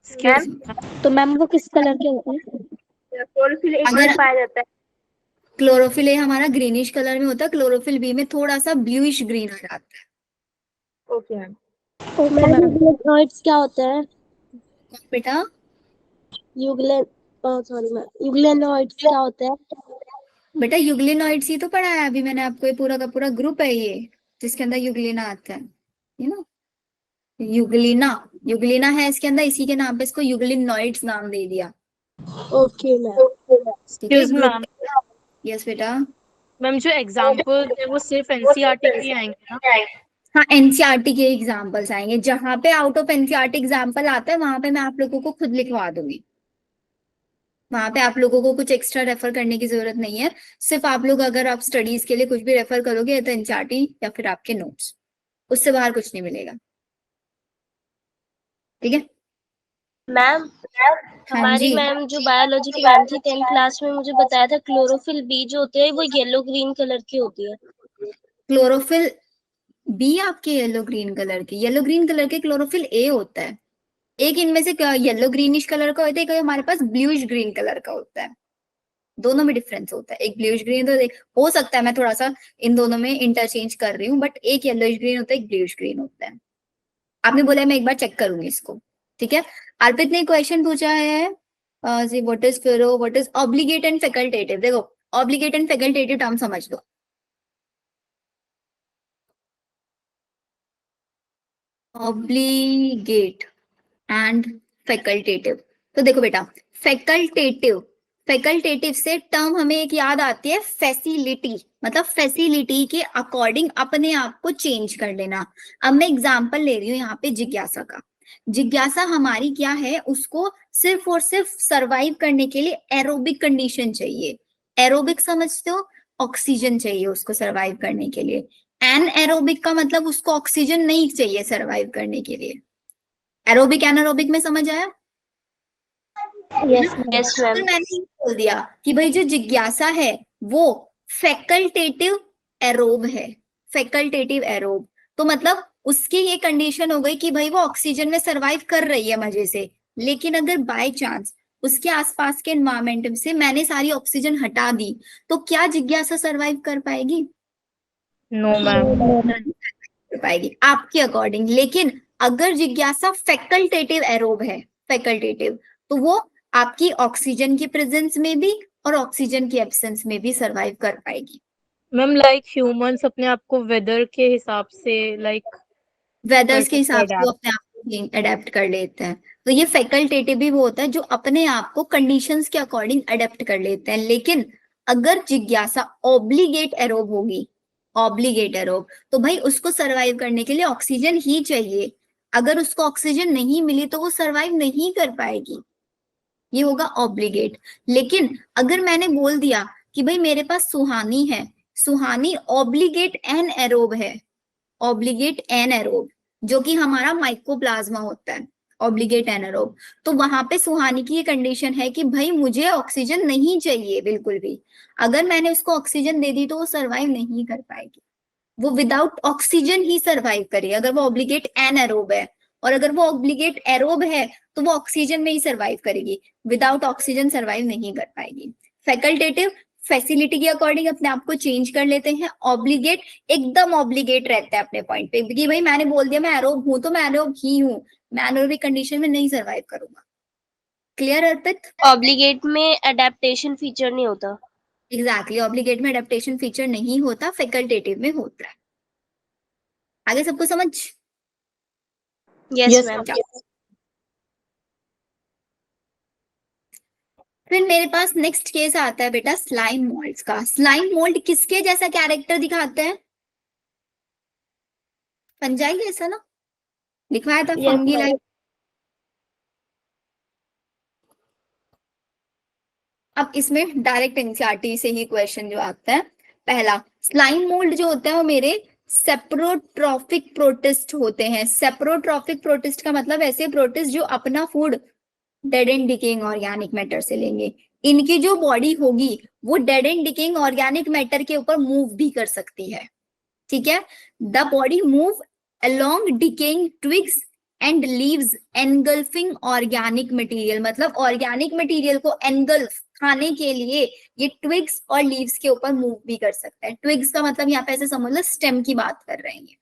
excuse me, तो मैम वो किस कलर के होते हैं? क्लोरोफिल ए अगर में पाया जाता है। क्लोरोफिल ए हमारा ग्रीनिश कलर में होता है, क्लोरोफिल बी में थोड़ा सा ब्लूइश ग्रीन आ जाता है। Okay ma'am. Okay ma'am, euglenoids क्या होते हैं? बेटा यूग्लेन सॉरी मैम, यूग्लेनॉइड्स क्या होते हैं? बेटा यूग्लिनॉइड्स ही तो पढ़ा है अभी मैंने आपको, ये पूरा का पूरा ग्रुप है ये जिसके अंदर यूग्लिना आता है, यू नो। यूग्लिना, यूग्लिना है इसके अंदर, इसी के नाम पे इसको यूग्लिनॉइड्स नाम दे दिया। Okay ma'am. ठीक है, excuse me, group. ma'am. Yes बेटा। मैम जो एग्जाम्पल है वो सिर्फ एनसीईआरटी के ही आएंगे ना? हाँ, एनसीईआरटी के एग्जाम्पल्स आएंगे, जहां पे आउट ऑफ एनसीईआरटी एग्जाम्पल आता है वहां पे मैं आप लोगों को खुद लिखवा दूंगी। वहां पे आप लोगों को कुछ एक्स्ट्रा रेफर करने की जरूरत नहीं है। सिर्फ आप लोग अगर आप स्टडीज के लिए कुछ भी रेफर करोगे तो एनसीईआरटी या फिर आपके नोट्स, उससे बाहर कुछ नहीं मिलेगा। ठीक है। मैम हाँ हमारी जी, मैम जो बायोलॉजी की मैम थी 10th क्लास में, मुझे बताया था क्लोरोफिल बी जो होती है वो येलो ग्रीन कलर की होती है। क्लोरोफिल बी आपके येलो ग्रीन कलर के, येलो ग्रीन कलर के क्लोरोफिल ए होता है। एक इनमें से येलो ग्रीनिश कलर का होता है, एक हमारे पास ब्लूइश ग्रीन कलर का होता है। दोनों में डिफरेंस होता है, एक ब्लूइश ग्रीन, तो हो सकता है मैं थोड़ा सा इन दोनों में इंटरचेंज कर रही हूँ, बट एक येलोइश ग्रीन होता है, एक ब्लूइश ग्रीन होता है। आपने बोला है मैं एक बार चेक करूंगी इसको, ठीक है। अर्पित ने क्वेश्चन पूछा है what is ferro, what is obligate and facultative. देखो ऑब्लिगेट एंड फैकल्टेटिव टर्म समझ लो। ऑब्लिगेट एंड फैकल्टेटिव, तो देखो बेटा फैकल्टेटिव से टर्म हमें एक याद आती है फैसिलिटी, मतलब फैसिलिटी के अकॉर्डिंग अपने आप को चेंज कर लेना। अब मैं एग्जांपल ले रही हूँ यहाँ पे जिज्ञासा का। जिज्ञासा हमारी क्या है, उसको सिर्फ और सिर्फ सरवाइव करने के लिए एरोबिक कंडीशन चाहिए। एरोबिक समझते हो, ऑक्सीजन चाहिए उसको सरवाइव करने के लिए। एन एरोबिक का मतलब उसको ऑक्सीजन नहीं चाहिए सरवाइव करने के लिए। एरोबिक एनारोबिक में समझ आया? यस यस अगर मैम। मैंने ये बोल दिया कि भाई जो जिज्ञासा है वो फैकल्टेटिव एरोब है, फैकल्टेटिव एरोब, तो मतलब उसकी ये कंडीशन हो गई कि भाई वो ऑक्सीजन में सरवाइव कर रही है मजे से। लेकिन अगर बाय चांस उसके आसपास के एनवायरमेंट से मैंने सारी ऑक्सीजन हटा दी, तो क्या जिज्ञासा सरवाइव कर पाएगी? No ma'am. कर पाएगी आपके अकॉर्डिंग। लेकिन अगर जिज्ञासा फैकल्टेटिव एरोब है, फैकल्टेटिव, तो वो आपकी ऑक्सीजन की प्रेजेंस में भी और ऑक्सीजन की एब्सेंस में भी सरवाइव कर पाएगी। मैम लाइक ह्यूमंस अपने आप को वेदर के हिसाब से लाइक वेदर्स के कर हिसाब सकते से वो अपने आप को अडेप्ट कर लेते हैं। तो ये फैकल्टेटिव भी वो होता है जो अपने आप को कंडीशंस के अकॉर्डिंग अडेप्ट कर लेते हैं। लेकिन अगर जिज्ञासा ऑब्लिगेट एरोब होगी, ऑब्लिगेट एरोब, तो भाई उसको सरवाइव करने के लिए ऑक्सीजन ही चाहिए। अगर उसको ऑक्सीजन नहीं मिली तो वो सरवाइव नहीं कर पाएगी, ये होगा ऑब्लिगेट। लेकिन अगर मैंने बोल दिया कि भाई मेरे पास सुहानी है, सुहानी ऑब्लिगेट एन एरोब है, ऑब्लिगेट एनारोब, जो कि हमारा माइकोप्लाज्मा होता है, ऑब्लिगेट एनारोब, तो वहां पे सुहानी की ये कंडीशन है कि भाई मुझे ऑक्सीजन नहीं चाहिए बिल्कुल भी। अगर मैंने उसको ऑक्सीजन दे दी तो वो सरवाइव नहीं कर पाएगी, वो विदाउट ऑक्सीजन ही सरवाइव करेगी अगर वो ऑब्लिगेट एनारोब है। और अगर वो ऑब्लिगेट एरोब है तो वो ऑक्सीजन में ही सरवाइव करेगी, विदाउट ऑक्सीजन सरवाइव नहीं कर पाएगी। फैकल्टेटिव फैसिलिटी के अकॉर्डिंग अपने आप को चेंज कर लेते हैं। ऑब्लिगेट एकदम ऑब्लिगेट रहता है अपने पॉइंट पे कि भाई मैंने बोल दिया मैं एरोब हूं तो मैं एरोब ही हूं, मैं एनारोबिक कंडीशन में नहीं सरवाइव करूंगा। क्लियर अर्पित? ऑब्लिगेट में अडेप्टेशन फीचर नहीं होता। एग्जैक्टली, ऑब्लिगेट में अडेप्टेशन फीचर नहीं होता, फैकल्टेटिव में होता है। आगे सबको समझ? Yes ma'am. फिर मेरे पास नेक्स्ट केस आता है बेटा स्लाइम मोल्ड्स का। स्लाइम मोल्ड किसके जैसा कैरेक्टर दिखाते हैं? फंजाई जैसा ना, लिखवाया था फंगी लाइक। अब इसमें डायरेक्ट एनसीईआरटी से ही क्वेश्चन जो आता है, पहला स्लाइम मोल्ड जो होता है वो मेरे सेप्रोट्रॉफिक प्रोटिस्ट होते हैं। सेप्रोट्रॉफिक प्रोटिस्ट का मतलब ऐसे प्रोटिस्ट जो अपना food dead and decaying organic matter से लेंगे। इनकी जो बॉडी होगी वो dead and decaying organic matter के ऊपर मूव भी कर सकती है, ठीक है। The body move along decaying twigs and leaves engulfing organic material, मतलब ऑर्गेनिक मटेरियल को एनगल्फ खाने के लिए ये ट्विग्स और लीव्स के ऊपर मूव भी कर सकता है। ट्विग्स का मतलब यहाँ पे ऐसे समझ लो स्टेम की बात कर रहे हैं।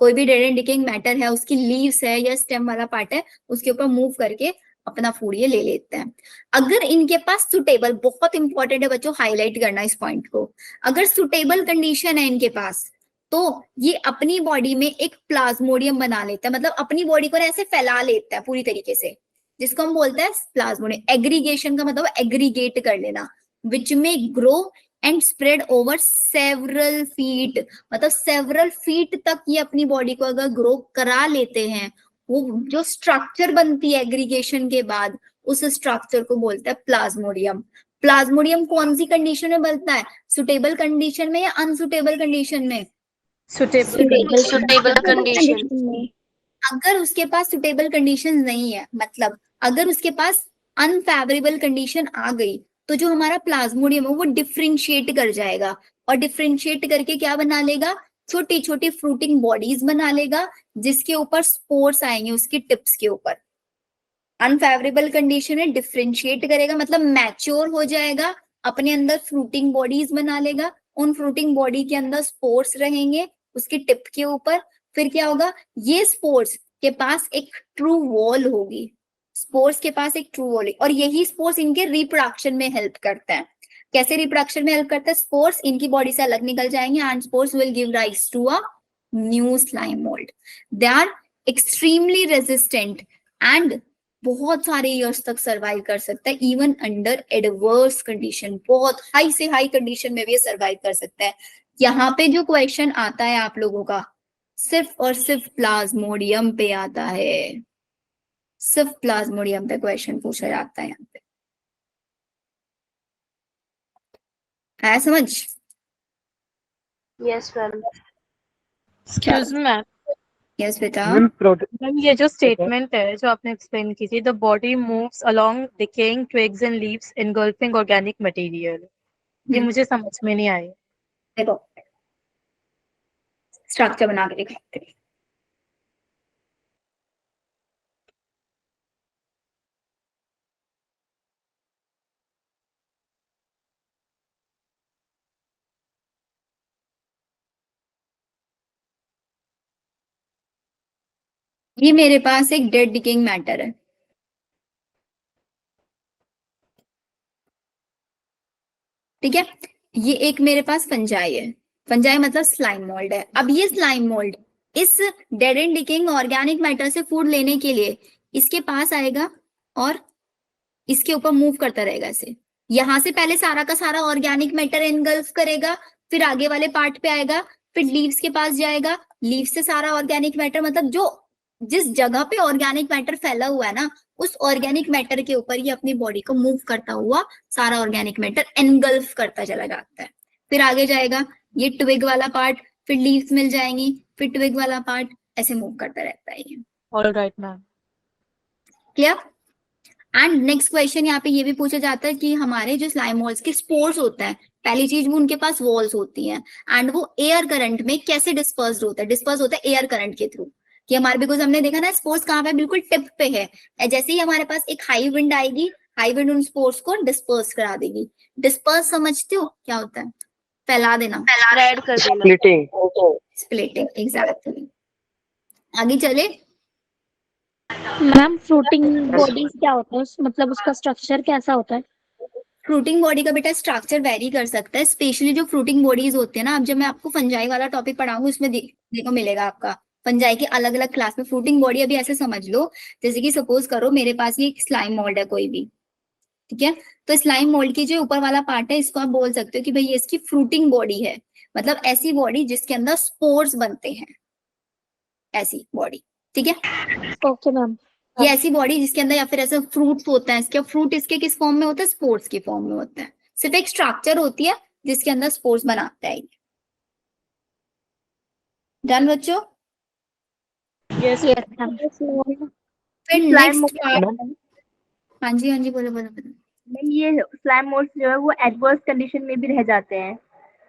कोई भी डेड एंड डिकेइंग मैटर है, उसकी लीव्स है या स्टेम वाला पार्ट है, उसके ऊपर मूव करके अपना फूड ये ले लेते हैं। अगर इनके पास सुटेबल, बहुत इंपॉर्टेंट है बच्चों हाईलाइट करना इस पॉइंट को, अगर सुटेबल कंडीशन है इनके पास तो ये अपनी बॉडी में एक प्लाज्मोडियम बना लेता है, मतलब अपनी बॉडी को ऐसे फैला लेता है पूरी तरीके से, जिसको हम बोलते हैं प्लाज्मोडियम। एग्रीगेशन का मतलब एग्रीगेट कर लेना, विच में grow and spread over several feet, मतलब सेवरल फीट तक ये अपनी बॉडी को अगर ग्रो करा लेते हैं, वो जो स्ट्रक्चर बनती है एग्रीगेशन के बाद उस स्ट्रक्चर को बोलते हैं प्लाज्मोडियम। प्लाज्मोडियम कौन सी कंडीशन में बनता है, सुटेबल कंडीशन में या अनसुटेबल कंडीशन में? Suitable suitable condition. अगर उसके पास सुटेबल कंडीशन नहीं है, मतलब अगर उसके पास अनफेवरेबल कंडीशन आ गई, तो जो हमारा प्लाज्मोडियम है वो डिफ्रेंशिएट कर जाएगा, और डिफ्रेंशिएट करके क्या बना लेगा, छोटी छोटी फ्रूटिंग बॉडीज बना लेगा, जिसके ऊपर स्पोर्स आएंगे उसकी टिप्स के ऊपर। अनफेवरेबल कंडीशन में डिफ्रेंशिएट करेगा, मतलब मैच्योर हो जाएगा, अपने अंदर फ्रूटिंग बॉडीज बना लेगा, उन फ्रूटिंग बॉडी के अंदर स्पोर्स रहेंगे उसकी टिप के ऊपर। फिर क्या होगा, ये स्पोर्स के पास एक ट्रू वॉल होगी, स्पोर्स के पास एक ट्रू वॉल, और यही स्पोर्स इनके रिप्रोडक्शन में हेल्प करता है। कैसे रिप्रोडक्शन में हेल्प करता है, स्पोर्स इनकी बॉडी से अलग निकल जाएंगे and spores will give rise to a new slime mould. They are extremely resistant and बहुत सारे इयर्स तक सरवाइव कर सकता है, इवन अंडर एडवर्स कंडीशन, बहुत हाई से हाई कंडीशन में भी ये सरवाइव कर सकता है। यहाँ पे जो क्वेश्चन आता है आप लोगों का, सिर्फ और सिर्फ प्लाज्मोडियम पे आता है, सिर्फ प्लाज्मोडियम पे क्वेश्चन पूछा जाता है यहाँ पे, है समझ? Yes ma'am. Excuse me ma'am, yes बेटा। मैम प्रोटीन मैम ये जो स्टेटमेंट है जो आपने एक्सप्लेन की थी, the body moves along decaying twigs and leaves engulfing organic material, ये मुझे समझ में नहीं आई। देखो स्ट्रक्चर बना के दिखाते हैं। ये मेरे पास एक डेड डिकेइंग मैटर है, ठीक है। ये एक मेरे पास फंजाई है, फंजाई मतलब स्लाइम मोल्ड है। अब ये स्लाइम मोल्ड इस dead and decaying organic matter से फूड लेने के लिए इसके पास आएगा और इसके ऊपर मूव करता रहेगा ऐसे। यहां से पहले सारा का सारा ऑर्गेनिक मैटर एनगल्फ करेगा, फिर आगे वाले पार्ट पे आएगा, फिर लीव्स के पास जाएगा, लीव्स से सारा ऑर्गेनिक मैटर, मतलब जो जिस जगह पे ऑर्गेनिक मैटर फैला हुआ है ना, उस ऑर्गेनिक मैटर के ऊपर ये अपनी बॉडी को मूव करता हुआ सारा ऑर्गेनिक मैटर एनगल्फ करता चला जाता है। फिर आगे जाएगा ये ट्विग वाला पार्ट, फिर लीव्स मिल जाएंगी, फिर ट्विग वाला पार्ट, ऐसे मूव करता रहता है ये। Alright ma'am. Clear? And next question यहाँ पे ये भी पूछा जाता है कि हमारे जो स्लाइम वॉल्स के स्पोर्स होता है, पहली चीज वो उनके पास वॉल्स होती हैं एंड वो एयर करंट में कैसे डिस्पर्स होता है, डिस्पर्स होता है एयर करंट के थ्रू। कि हमारे बिकॉज हमने देखा ना स्पोर्स कहाँ पे, बिल्कुल टिप पे है। जैसे ही हमारे पास एक हाई विंड आएगी, हाई विंड उन स्पोर्स को डिस्पर्स करा देगी। डिस्पर्स समझते हो क्या होता है? फैला देना, स्प्रेड कर देना। स्प्लिटिंग। Splitting, exactly. आगे चले। मैम फ्रूटिंग बॉडीज क्या होता है, मतलब उसका स्ट्रक्चर कैसा होता है? फ्रूटिंग बॉडी का बेटा स्ट्रक्चर वेरी कर सकता है, स्पेशली जो फ्रूटिंग बॉडीज होती है ना। अब जब मैं आपको फंजाई वाला टॉपिक पढ़ाऊंगी उसमें देखो मिलेगा आपका फंजाई के अलग अलग क्लास में फ्रूटिंग बॉडी। अभी ऐसे समझ लो जैसे कि सपोज करो मेरे पास ये स्लाइम मोल्ड है कोई भी, ठीक है। तो स्लाइम मोल्ड की जो ऊपर वाला पार्ट है इसको आप बोल सकते हो कि भाई ये इसकी फ्रूटिंग बॉडी है, मतलब ऐसी बॉडी जिसके अंदर स्पोर्स बनते हैं, ऐसी बॉडी, ठीक है। Okay ma'am. ये ऐसी बॉडी जिसके अंदर या फिर ऐसा फ्रूट्स होता है, इसके फ्रूट इसके किस फॉर्म में होता है, स्पोर्स के फॉर्म में होता है। सिर्फ एक स्ट्रक्चर होती है जिसके अंदर स्पोर्स बनाता है। डन बच्चों? Yes ma'am. फिर स्लाइम नेक्स्ट पार्ट। हाँ जी हाँ जी, बोलो बोलो बोलो। मैम ये स्लाइम मोल्ड्स जो है वो एडवर्स कंडीशन में भी रह जाते हैं।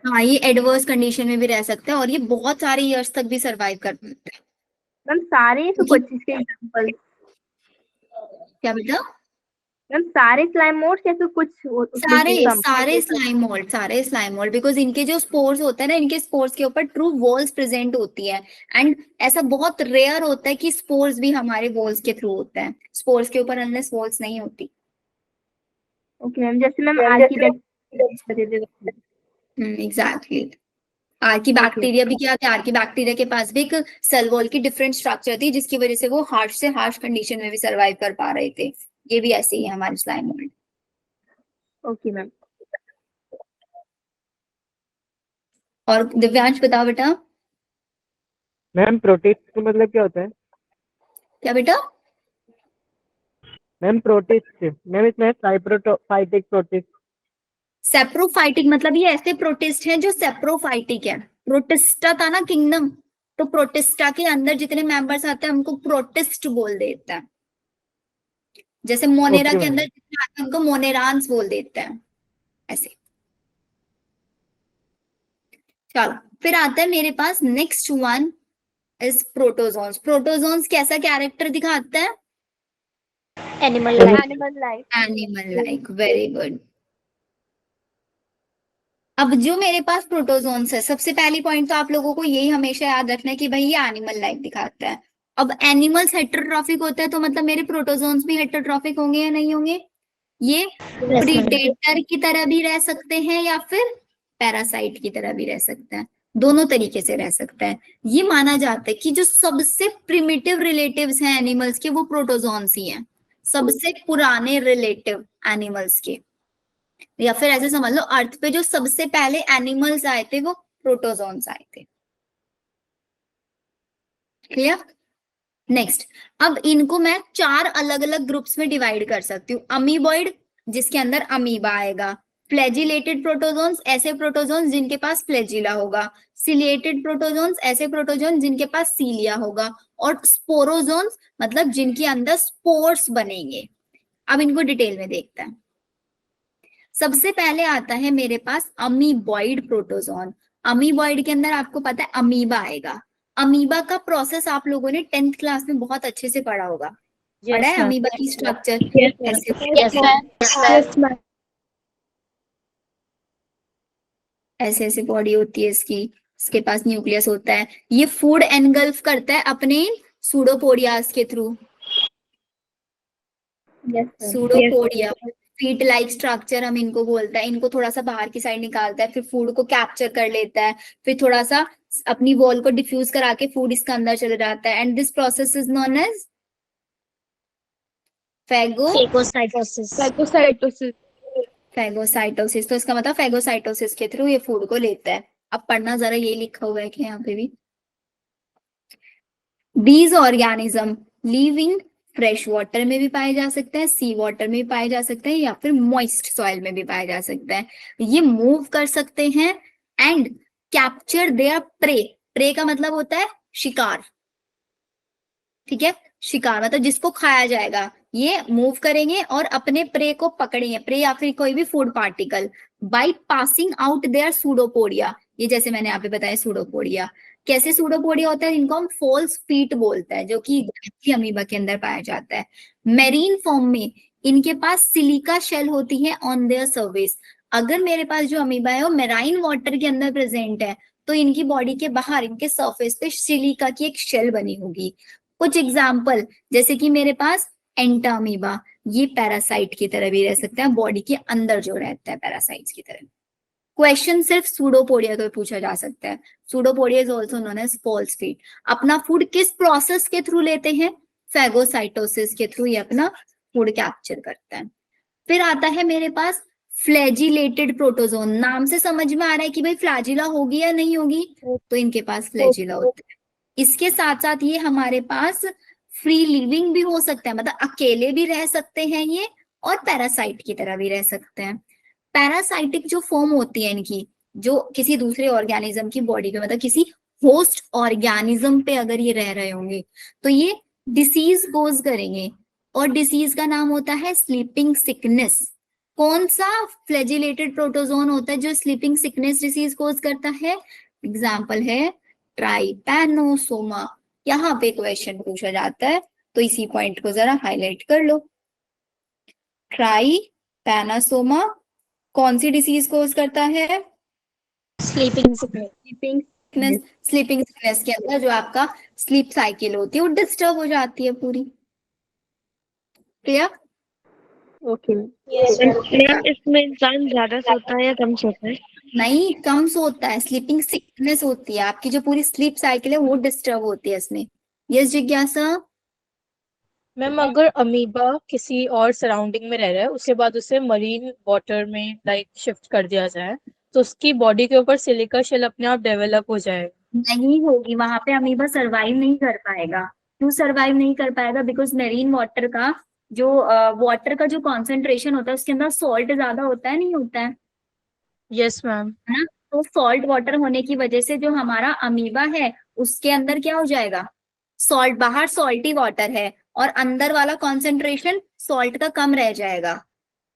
हाँ, ये एडवर्स कंडीशन में भी रह सकता है और ये बहुत सारे इयर्स तक भी सरवाइव कर सकता है। मैम सारे तो कुछ इसके एग्जांपल, क्या बेटा? मैम सारे स्लाइम मोल्ड्स या फिर कुछ सारे स्लाइम मोल्ड बिकॉज इनके जो स्पोर्स होते हैं ना, इनके स्पोर्स के ऊपर ट्रू वॉल्स प्रेजेंट होती है। एंड ऐसा बहुत रेयर होता है कि स्पोर्स भी हमारे वॉल्स के थ्रू होते हैं, स्पोर्स के ऊपर अनलेस वॉल्स नहीं होती। ओके मैम, जैसे मैम एग्जैक्टली। आर्की बैक्टीरिया भी क्या था, आर्की बैक्टीरिया के पास भी एक सेल वॉल की डिफरेंट स्ट्रक्चर थी जिसकी वजह से वो हार्श से हार्श कंडीशन में भी सरवाइव कर पा रहे थे। ये भी ऐसे ही है हमारे स्लाइम मोल्ड। Okay ma'am. और दिव्यांश बताओ बेटा। मैम प्रोटिस्ट का मतलब क्या होता है? क्या बेटा? मैम प्रोटिस्ट, मैम इसमें साइप्रोफाइटिक प्रोटिस्ट। सेप्रोफाइटिक मतलब ये ऐसे प्रोटिस्ट हैं जो सेप्रोफाइटिक है। प्रोटिस्टा था ना किंगडम, तो प्रोटिस्टा के अंदर जितने मेंबर्स आते हैं हमको प्रोटिस्ट बोल देते हैं। जैसे मोनेरा Okay, के अंदर ma'am. जितने आते हैं उनको मोनेरान्स बोल देते हैं, ऐसे। चलो फिर आता है मेरे पास next one is protozoans. Protozoans कैसा कैरेक्टर दिखाते हैं? Animal Animal. Like. Animal life. Animal like, very good. अब जो मेरे पास प्रोटोजोन्स है, सबसे पहली पॉइंट तो आप लोगों को यही हमेशा याद रखना है कि भाई ये एनिमल लाइफ दिखाता है। अब एनिमल्स हेटेरोट्रॉफिक होता है तो मतलब मेरे प्रोटोजोन्स भी हेटेरोट्रॉफिक होंगे या नहीं होंगे? ये प्रीडेटर की तरह भी रह सकते हैं या फिर पैरासाइट की तरह भी रह सकते हैं, दोनों तरीके से रह सकता है। ये माना जाता है कि जो सबसे प्रिमिटिव रिलेटिव्स हैं एनिमल्स के वो प्रोटोजोन्स ही हैं, सबसे पुराने रिलेटिव एनिमल्स के। या फिर ऐसे समझ लो अर्थ पे जो सबसे पहले एनिमल्स आए थे वो प्रोटोजोन्स आए थे। क्लियर? नेक्स्ट, अब इनको मैं 4 अलग अलग ग्रुप्स में डिवाइड कर सकती हूँ। अमीबॉइड, जिसके अंदर अमीबा आएगा। फ्लैजिलेटेड प्रोटोजोन्स, ऐसे प्रोटोजोन्स जिनके पास फ्लैजिला होगा। सिलिएटेड प्रोटोजोन्स, ऐसे प्रोटोजोन्स जिनके पास सीलिया होगा। और स्पोरोजोन्स, मतलब जिनके अंदर स्पोर्स बनेंगे। अब इनको डिटेल में देखते हैं। सबसे पहले आता है मेरे पास अमीबॉइड प्रोटोजोन। अमीबॉइड के अंदर आपको पता है अमीबा आएगा। अमीबा का प्रोसेस आप लोगों ने 10th क्लास में बहुत अच्छे से पढ़ा होगा। पढ़ा है अमीबा की स्ट्रक्चर? ऐसे ऐसे बॉडी होती है इसकी, इसके पास न्यूक्लियस होता है। ये फूड एनगल्फ करता है अपने सूडोपोडियास के through. Pseudopodia, feet like structure हम इनको बोलते हैं। इनको थोड़ा सा बाहर की साइड निकालता है, फिर फूड को कैप्चर कर लेता है, फिर थोड़ा सा अपनी वॉल को डिफ्यूज करा के फूड इसके अंदर चले जाता है। And this process is known as phagocytosis. तो इसका मतलब फैगोसाइटोसिस के थ्रू ये फूड को लेता है। अब पढ़ना जरा, ये लिखा हुआ है कि यहाँ पे भी these organism live in fresh water में भी पाए जा सकते हैं, सी वाटर में भी पाए जा सकते हैं, या फिर मॉइस्ट सॉइल में भी पाए जा सकते हैं। ये मूव कर सकते हैं and capture their prey. Prey का मतलब होता है शिकार, ठीक है? शिकार मतलब जिसको खाया जाएगा। ये मूव करेंगे और अपने प्रे को पकड़ेंगे, प्रे या फिर कोई भी food particle, by passing out their pseudopodia. ये जैसे मैंने यहाँ पे बताया सूडोपोडिया। कैसे सूडोपोडिया होता है? इनको हम फॉल्स फीट बोलते हैं, जो कि अमीबा के अंदर पाया जाता है। मेरीन फॉर्म में इनके पास सिलिका शेल होती है ऑन देयर सर्फेस। अगर मेरे पास जो अमीबा है वो मेराइन वाटर के अंदर प्रेजेंट है तो इनकी बॉडी के बाहर इनके सरफेस पे सिलिका की एक शेल बनी होगी। कुछ एग्जाम्पल, जैसे कि मेरे पास एंटामीबा, ये पैरासाइट की तरह भी रह सकता है, बॉडी के अंदर जो रहता है पैरासाइट्स की तरह। क्वेश्चन सिर्फ सूडोपोडिया को पूछा जा सकता है। Pseudopodia is also known as false feet. अपना फूड किस प्रोसेस के थ्रू लेते हैं? फैगोसाइटोसिस के थ्रू ये अपना फूड कैप्चर करता है। फिर आता है मेरे पास फ्लैजिलेटेड प्रोटोजोन। नाम से समझ में आ रहा है कि भाई फ्लैजिला होगी या नहीं होगी, तो इनके पास फ्लैजिला होता है। इसके साथ साथ ये हमारे पास फ्री लिविंग भी हो सकता है, मतलब अकेले भी रह सकते हैं ये, और पैरासाइट की तरह भी रह सकते हैं। पैरासाइटिक जो फॉर्म होती है इनकी, जो किसी दूसरे ऑर्गेनिज्म की बॉडी पे, मतलब किसी होस्ट ऑर्गेनिज्म पे अगर ये रह रहे होंगे तो ये डिसीज कोज करेंगे, और डिसीज का नाम होता है स्लीपिंग सिकनेस। कौन सा फ्लैजिलेटेड प्रोटोजोन होता है जो स्लीपिंग सिकनेस डिसीज कोज करता है? एग्जाम्पल है ट्राइपैनोसोमा। यहाँ पे क्वेश्चन पूछा जाता है तो इसी पॉइंट को जरा हाईलाइट कर लो। ट्राइपैनोसोमा कौन सी डिसीज कोज करता है? Sleeping sickness. स्लीपिंग सिकनेस के अंदर जो आपका स्लीप साइकिल होती है वो डिस्टर्ब हो जाती है पूरी। क्लियर? ओके मैम, इसमें इंसान ज्यादा सोता है या कम सोता है? नहीं, कम सोता है। स्लीपिंग सिकनेस होती है, आपकी जो पूरी स्लीप साइकिल है वो डिस्टर्ब होती है इसमें। यस जिज्ञासा? मैम अगर अमीबा किसी और सराउंडिंग में रह रहा है, उसके बाद उसे मरीन वाटर में लाइक शिफ्ट कर दिया जाए, तो उसकी बॉडी के ऊपर सिलिका शेल अपने आप डेवलप हो जाएगा? नहीं होगी, वहां पे अमीबा सरवाइव नहीं कर पाएगा। क्यों सरवाइव नहीं कर पाएगा? बिकॉज मेरीन वाटर का जो कॉन्सेंट्रेशन होता है उसके अंदर सॉल्ट ज्यादा होता है, नहीं होता है? Yes ma'am. है ना? तो सॉल्ट वाटर होने की वजह से जो हमारा अमीबा है उसके अंदर क्या हो जाएगा, सॉल्ट, बाहर सॉल्टी वाटर है और अंदर वाला कॉन्सेंट्रेशन सॉल्ट का कम रह जाएगा।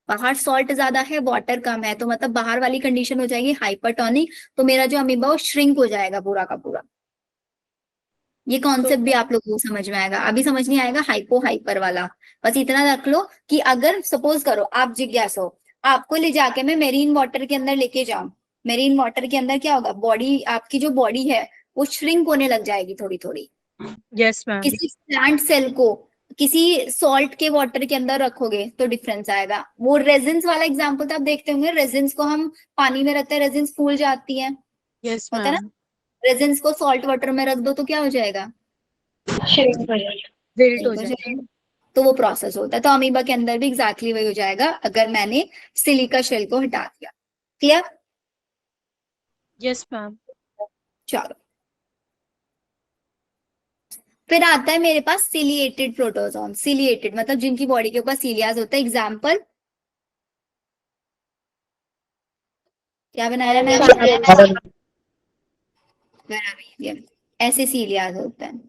बाहर सॉल्ट ज्यादा है, वाटर कम है, तो मतलब बाहर वाली कंडीशन हो जाएगी हाइपरटोनिक, तो मेरा जो अमीबा वो श्रिंक हो जाएगा पूरा का पूरा। ये कॉन्सेप्ट भी आप लोगों को समझ में आएगा। अभी समझ नहीं आएगा हाइपो हाइपर वाला, बस इतना रख लो कि अगर सपोज करो आप जिज्ञास हो, आपको ले जाके मैं मेरीन वाटर के अंदर लेके जाऊं, मेरीन वाटर के अंदर क्या होगा, बॉडी, आपकी जो बॉडी है वो श्रिंक होने लग जाएगी थोड़ी थोड़ी। Yes ma'am. किसी प्लांट सेल को किसी सॉल्ट के वाटर के अंदर रखोगे तो डिफरेंस आएगा। वो रेजिन्स वाला एग्जांपल तो आप देखते होंगे, रेजिन्स को हम पानी में रखते हैं, रेजिन्स फूल जाती है, यस होता है ना। मैम। रेजिन्स को सॉल्ट वाटर में रख दो तो क्या हो जाएगा, विल्ट हो जाएगा। तो वो प्रोसेस होता है। तो अमीबा के अंदर भी एग्जैक्टली वही हो जाएगा अगर मैंने सिलिका शेल को हटा दिया। क्लियर? Yes ma'am. चलो, फिर आता है मेरे पास सिलिएटेड प्रोटोजोन। सिलिएटेड मतलब जिनकी बॉडी के ऊपर सीलियाज होता है। एग्जाम्पल क्या बनाया मैंने, ऐसे सीलियाज होते हैं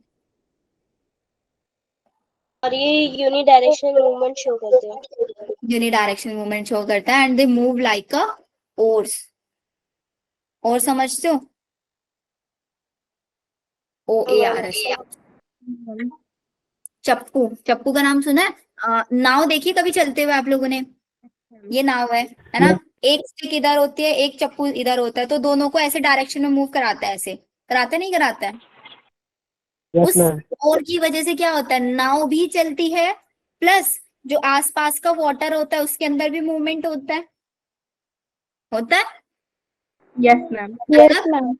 और ये यूनिडायरेक्शनल मूवमेंट शो करते हैं। यूनिडायरेक्शनल मूवमेंट शो करता है and they move like a ores. और समझते हो, OARS, चप्पू। चप्पू का नाम सुना है? नाव देखी कभी चलते हुए आप लोगों ने? ये नाव है ना, एक स्टिक इधर होती है, एक चप्पू इधर होता है, तो दोनों को ऐसे डायरेक्शन में मूव कराता है, ऐसे कराता नहीं कराता है? उस ओर की वजह से क्या होता है, नाव भी चलती है प्लस जो आसपास का वाटर होता है उसके अंदर भी मूवमेंट होता है, होता है। Yes ma'am. Yes ma'am.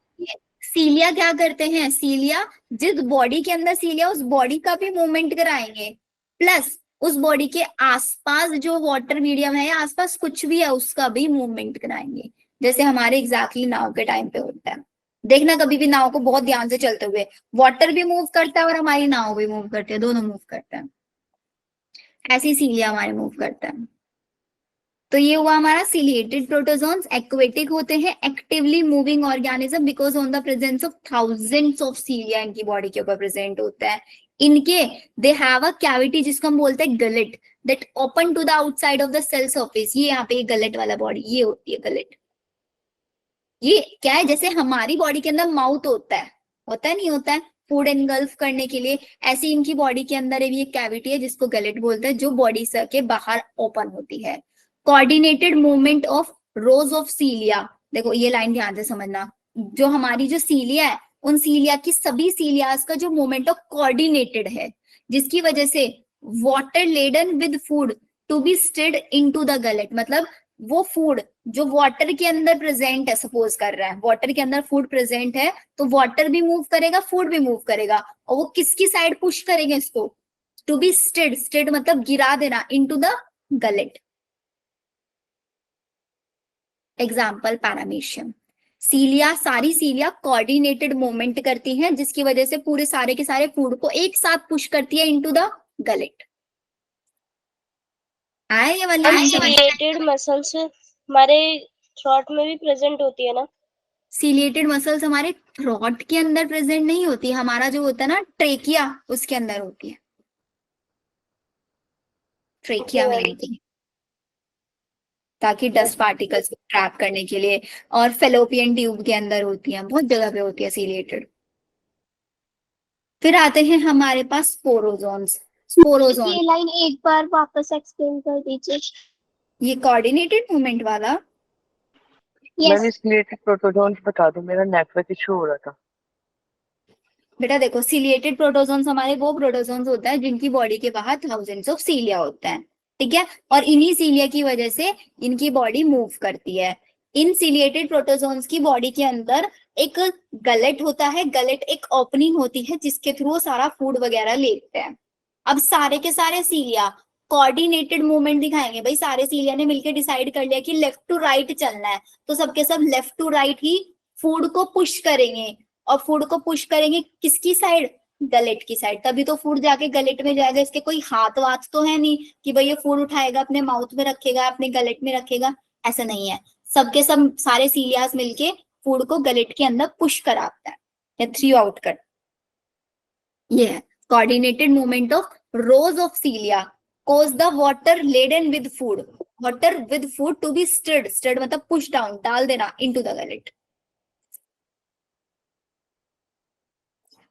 Cilia क्या करते हैं, सीलिया जिस बॉडी के अंदर सीलिया उस बॉडी का भी मूवमेंट कराएंगे प्लस उस बॉडी के आसपास जो वाटर मीडियम है या आसपास कुछ भी है उसका भी मूवमेंट कराएंगे, जैसे हमारे एग्जैक्टली नाव के टाइम पे होता है। देखना कभी भी नाव को बहुत ध्यान से चलते हुए, वाटर भी मूव करता है और हमारी नाव भी मूव करती है, दोनों मूव करते हैं। ऐसी सीलिया हमारे मूव करता है। तो ये हुआ हमारा सिलिएटेड प्रोटोजोन्स। एक्वेटिक होते हैं, actively moving organism, because on the presence of thousands of सीलिया इनकी बॉडी के ऊपर प्रेजेंट होता है। इनके दे हैव अ कैविटी जिसको हम बोलते हैं gullet, that open to the outside of the cell surface. ये यहाँ पे गलेट वाला बॉडी, ये होती है गलेट। ये क्या है, जैसे हमारी बॉडी के अंदर माउथ होता है नहीं होता है, फूड एनगल्फ करने के लिए, ऐसे इनकी बॉडी के अंदर भी एक कैविटी है जिसको गलेट बोलते हैं, जो बॉडी से के बाहर ओपन होती है। Coordinated movement of rose of सीलिया। देखो ये लाइन ध्यान से समझना, जो हमारी जो सीलिया है उन सीलिया की सभी सीलियास का जो मूवमेंट ऑफ कोऑर्डिनेटेड है, जिसकी वजह से water laden with food to be stirred into the gullet. मतलब वो फूड जो वाटर के अंदर प्रेजेंट है, सपोज कर रहा है वाटर के अंदर फूड प्रेजेंट है, तो वाटर भी मूव करेगा, फूड भी मूव करेगा, और वो किसकी साइड पुश करेंगे इसको, टू बी स्टिर्ड। स्टिर्ड मतलब गिरा देना, into the gullet. Example paramecium. Cilia, सारी सीलिया कोऑर्डिनेटेड मूवमेंट करती हैं जिसकी वजह से पूरे सारे के सारे फूड को एक साथ पुश करती है इनटू द गलेट। आए ये वाली सिलिएटेड मसल्स हमारे थ्रोट में भी प्रेजेंट होती है ना? सीलिएटेड मसल्स हमारे थ्रोट के अंदर प्रेजेंट नहीं होती, हमारा जो होता है ना ट्रेकिया, उसके अंदर होती है, ट्रेकिया में होती है, ताकि डस्ट पार्टिकल्स को ट्रैप करने के लिए, और फेलोपियन ट्यूब के अंदर होती है, बहुत जगह पे होती है सीलिएटेड। फिर आते हैं हमारे पास स्पोरोजोन्स। स्पोरोजोन, ये लाइन एक बार वापस एक्सप्लेन कर दीजिए। ये कोऑर्डिनेटेड मूवमेंट वाला। मैंने सिलिएटेड प्रोटोजोन्स बता दो, मेरा नेटवर्क इशू हो रहा था। बेटा देखो, सिलिएटेड प्रोटोजोन्स हमारे वो प्रोटोजोन्स होता है जिनकी बॉडी के बाहर थाउजेंड्स ऑफ सीलिया होता है, ठीक है, और इन्हीं सीलिया की वजह से इनकी बॉडी मूव करती है। इन सिलिएटेड प्रोटोजोन्स की बॉडी के अंदर एक गलेट होता है, गलेट एक ओपनिंग होती है जिसके थ्रू सारा फूड वगैरह लेते हैं। अब सारे के सारे सीलिया कोऑर्डिनेटेड मूवमेंट दिखाएंगे, भाई सारे सीलिया ने मिलकर डिसाइड कर लिया कि लेफ्ट टू राइट चलना है, तो सबके सब लेफ्ट टू राइट ही फूड को पुश करेंगे, और फूड को पुश करेंगे किसकी साइड, गलेट की साइड। तभी तो फूड जाके गलेट में जाएगा, इसके कोई हाथ वाथ तो है नहीं कि भाई ये फूड उठाएगा अपने माउथ में रखेगा, अपने गलेट में रखेगा, ऐसा नहीं है। सबके सब सारे सीलियास मिलके फूड को गलेट के अंदर पुश कराता है या थ्रू आउट कर। ये है coordinated movement of rose of सीलिया cause the water laden with food to be stirred मतलब पुश डाउन, डाल देना into the gullet।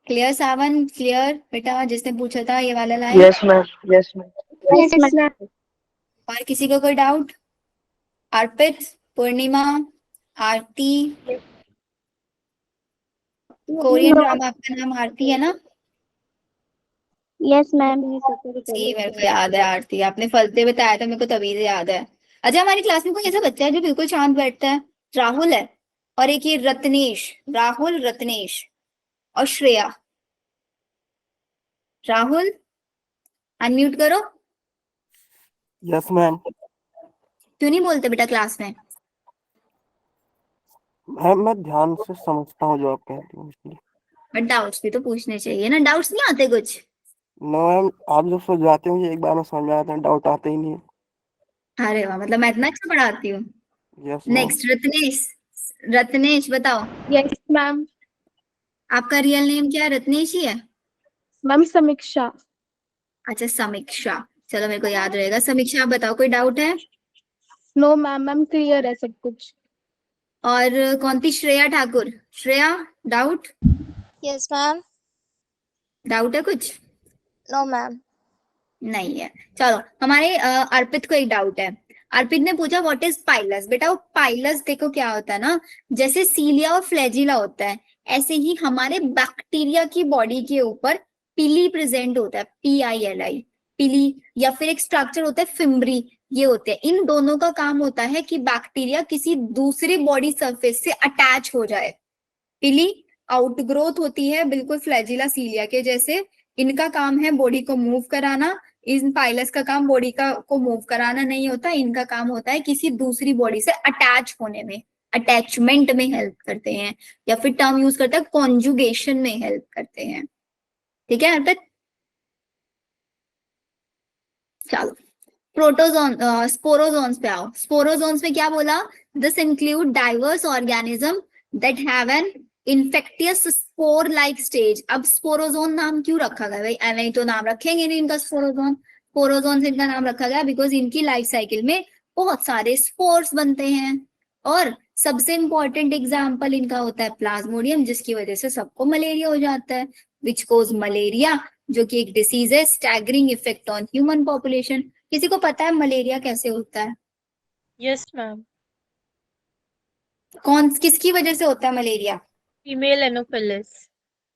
Clear Sawan? Clear बेटा? जिसने पूछा था ये वाला line. Yes ma'am, yes ma'am. Yes, ma'am. और किसी को कोई डाउट? अर्पित, पूर्णिमा, आरती, कोरियन ड्रामा आपका नाम आरती है ना? Yes, ma'am. जी मेरे को याद है आरती, आपने फलते बताया था मेरे को तभी से याद है। अच्छा हमारी क्लास में कोई ऐसा बच्चा है जो बिल्कुल शांत बैठता है? राहुल है और एक ये रत्नेश, राहुल, रत्नेश और श्रेया। राहुल अनम्यूट करो। Yes ma'am. क्यों नहीं बोलते बेटा क्लास में? मैम मैं ध्यान से समझता हूँ जो आप कहती हैं इसलिए। बट डाउट्स भी तो पूछने चाहिए ना, डाउट्स नहीं आते कुछ? नो मैम, आप जो सुलझाते हो मुझे एक बार में समझ में आता है, डाउट आते ही नहीं है। अरे वाह, मतलब मैं इतना अच्छा पढ़ाती हूँ। Yes ma'am. Next Ratnesh, Ratnesh बताओ यस मैम। आपका रियल नेम क्या है? रत्नेश ही है? मैम समीक्षा। अच्छा समीक्षा, चलो मेरे को याद रहेगा। समीक्षा आप बताओ, कोई डाउट है? नो मैम, मैम क्लियर है सब कुछ। और कौन थी? Shreya Thakur. Shreya doubt? Yes ma'am. Doubt है कुछ? No ma'am. नहीं है। चलो हमारे अर्पित को एक डाउट है। अर्पित ने पूछा व्हाट इज पाइलस। बेटा वो पाइलस देखो क्या होता है ना, जैसे सीलिया और फ्लैजिला होता है ऐसे ही हमारे बैक्टीरिया की बॉडी के ऊपर पिली प्रेजेंट होता है, PILI, पिली, या फिर एक स्ट्रक्चर होता है फिम्ब्री, ये होते हैं। इन दोनों का काम होता है कि बैक्टीरिया किसी दूसरे बॉडी सरफेस से अटैच हो जाए। पिली आउटग्रोथ होती है बिल्कुल फ्लैजिला सीलिया के जैसे, इनका काम है बॉडी को मूव कराना। इन पाइलस का काम बॉडी का को मूव कराना नहीं होता, इनका काम होता है किसी दूसरी बॉडी से अटैच होने में, अटैचमेंट में हेल्प करते हैं, या फिर टर्म यूज करते हैं कॉन्जुगेशन में हेल्प करते हैं। ठीक है अर्पित? चलो प्रोटोजोन, स्पोरोजोन्स पे आओ। स्पोरोजोन्स में क्या बोला? This include diverse organism that have an infectious spore like stage. अब स्पोरोजोन नाम क्यों रखा गया भाई? नहीं तो नाम रखेंगे नहीं इनका स्पोरोजोन। स्पोरोजोन से इनका नाम रखा गया बिकॉज इनकी लाइफ साइकिल में बहुत सारे स्पोर्स बनते हैं, और सबसे इंपॉर्टेंट एग्जाम्पल इनका होता है प्लाज्मोडियम, जिसकी वजह से सबको मलेरिया हो जाता है, विच कोज मलेरिया, जो कि एक डिसीज है, staggering effect on human population. किसी को पता है मलेरिया कैसे होता है? Yes ma'am. कौन किसकी वजह से होता है malaria? Female Anopheles.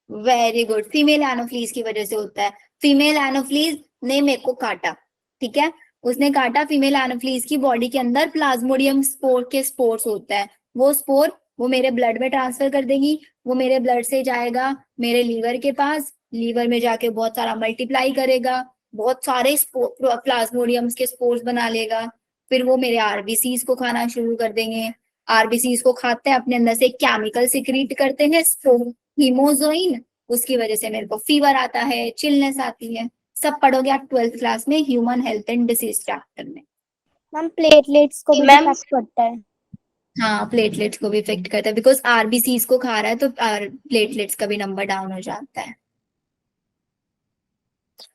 Very good, female Anopheles की वजह से होता है। फीमेल एनोफ्लीज ने मेरे को काटा, ठीक है, उसने काटा। फीमेल एनोफ्लीज की बॉडी के अंदर प्लाज्मोडियम स्पोर के स्पोर्स होता है, वो स्पोर वो मेरे ब्लड में ट्रांसफर कर देगी, वो मेरे ब्लड से जाएगा मेरे लीवर के पास, लीवर में जाके बहुत सारा मल्टीप्लाई करेगा, बहुत सारे प्लाज्मोडियम्स के स्पोर्स बना लेगा, फिर वो मेरे आरबीसीज को खाना शुरू कर देंगे। आरबीसीज को खाते हैं, अपने अंदर से केमिकल सिक्रीट करते हैं, हीमोजोइन, उसकी वजह से मेरे को फीवर आता है, चिलनेस आती है। सब पढ़ोगे आप 12th क्लास में human health and disease chapter में। मैम प्लेटलेट्स को भी मैम इफेक्ट करता है। हाँ प्लेटलेट्स को भी इफेक्ट करता है, बिकॉज आरबीसीज को खा रहा है तो प्लेटलेट्स का भी नंबर डाउन हो जाता है।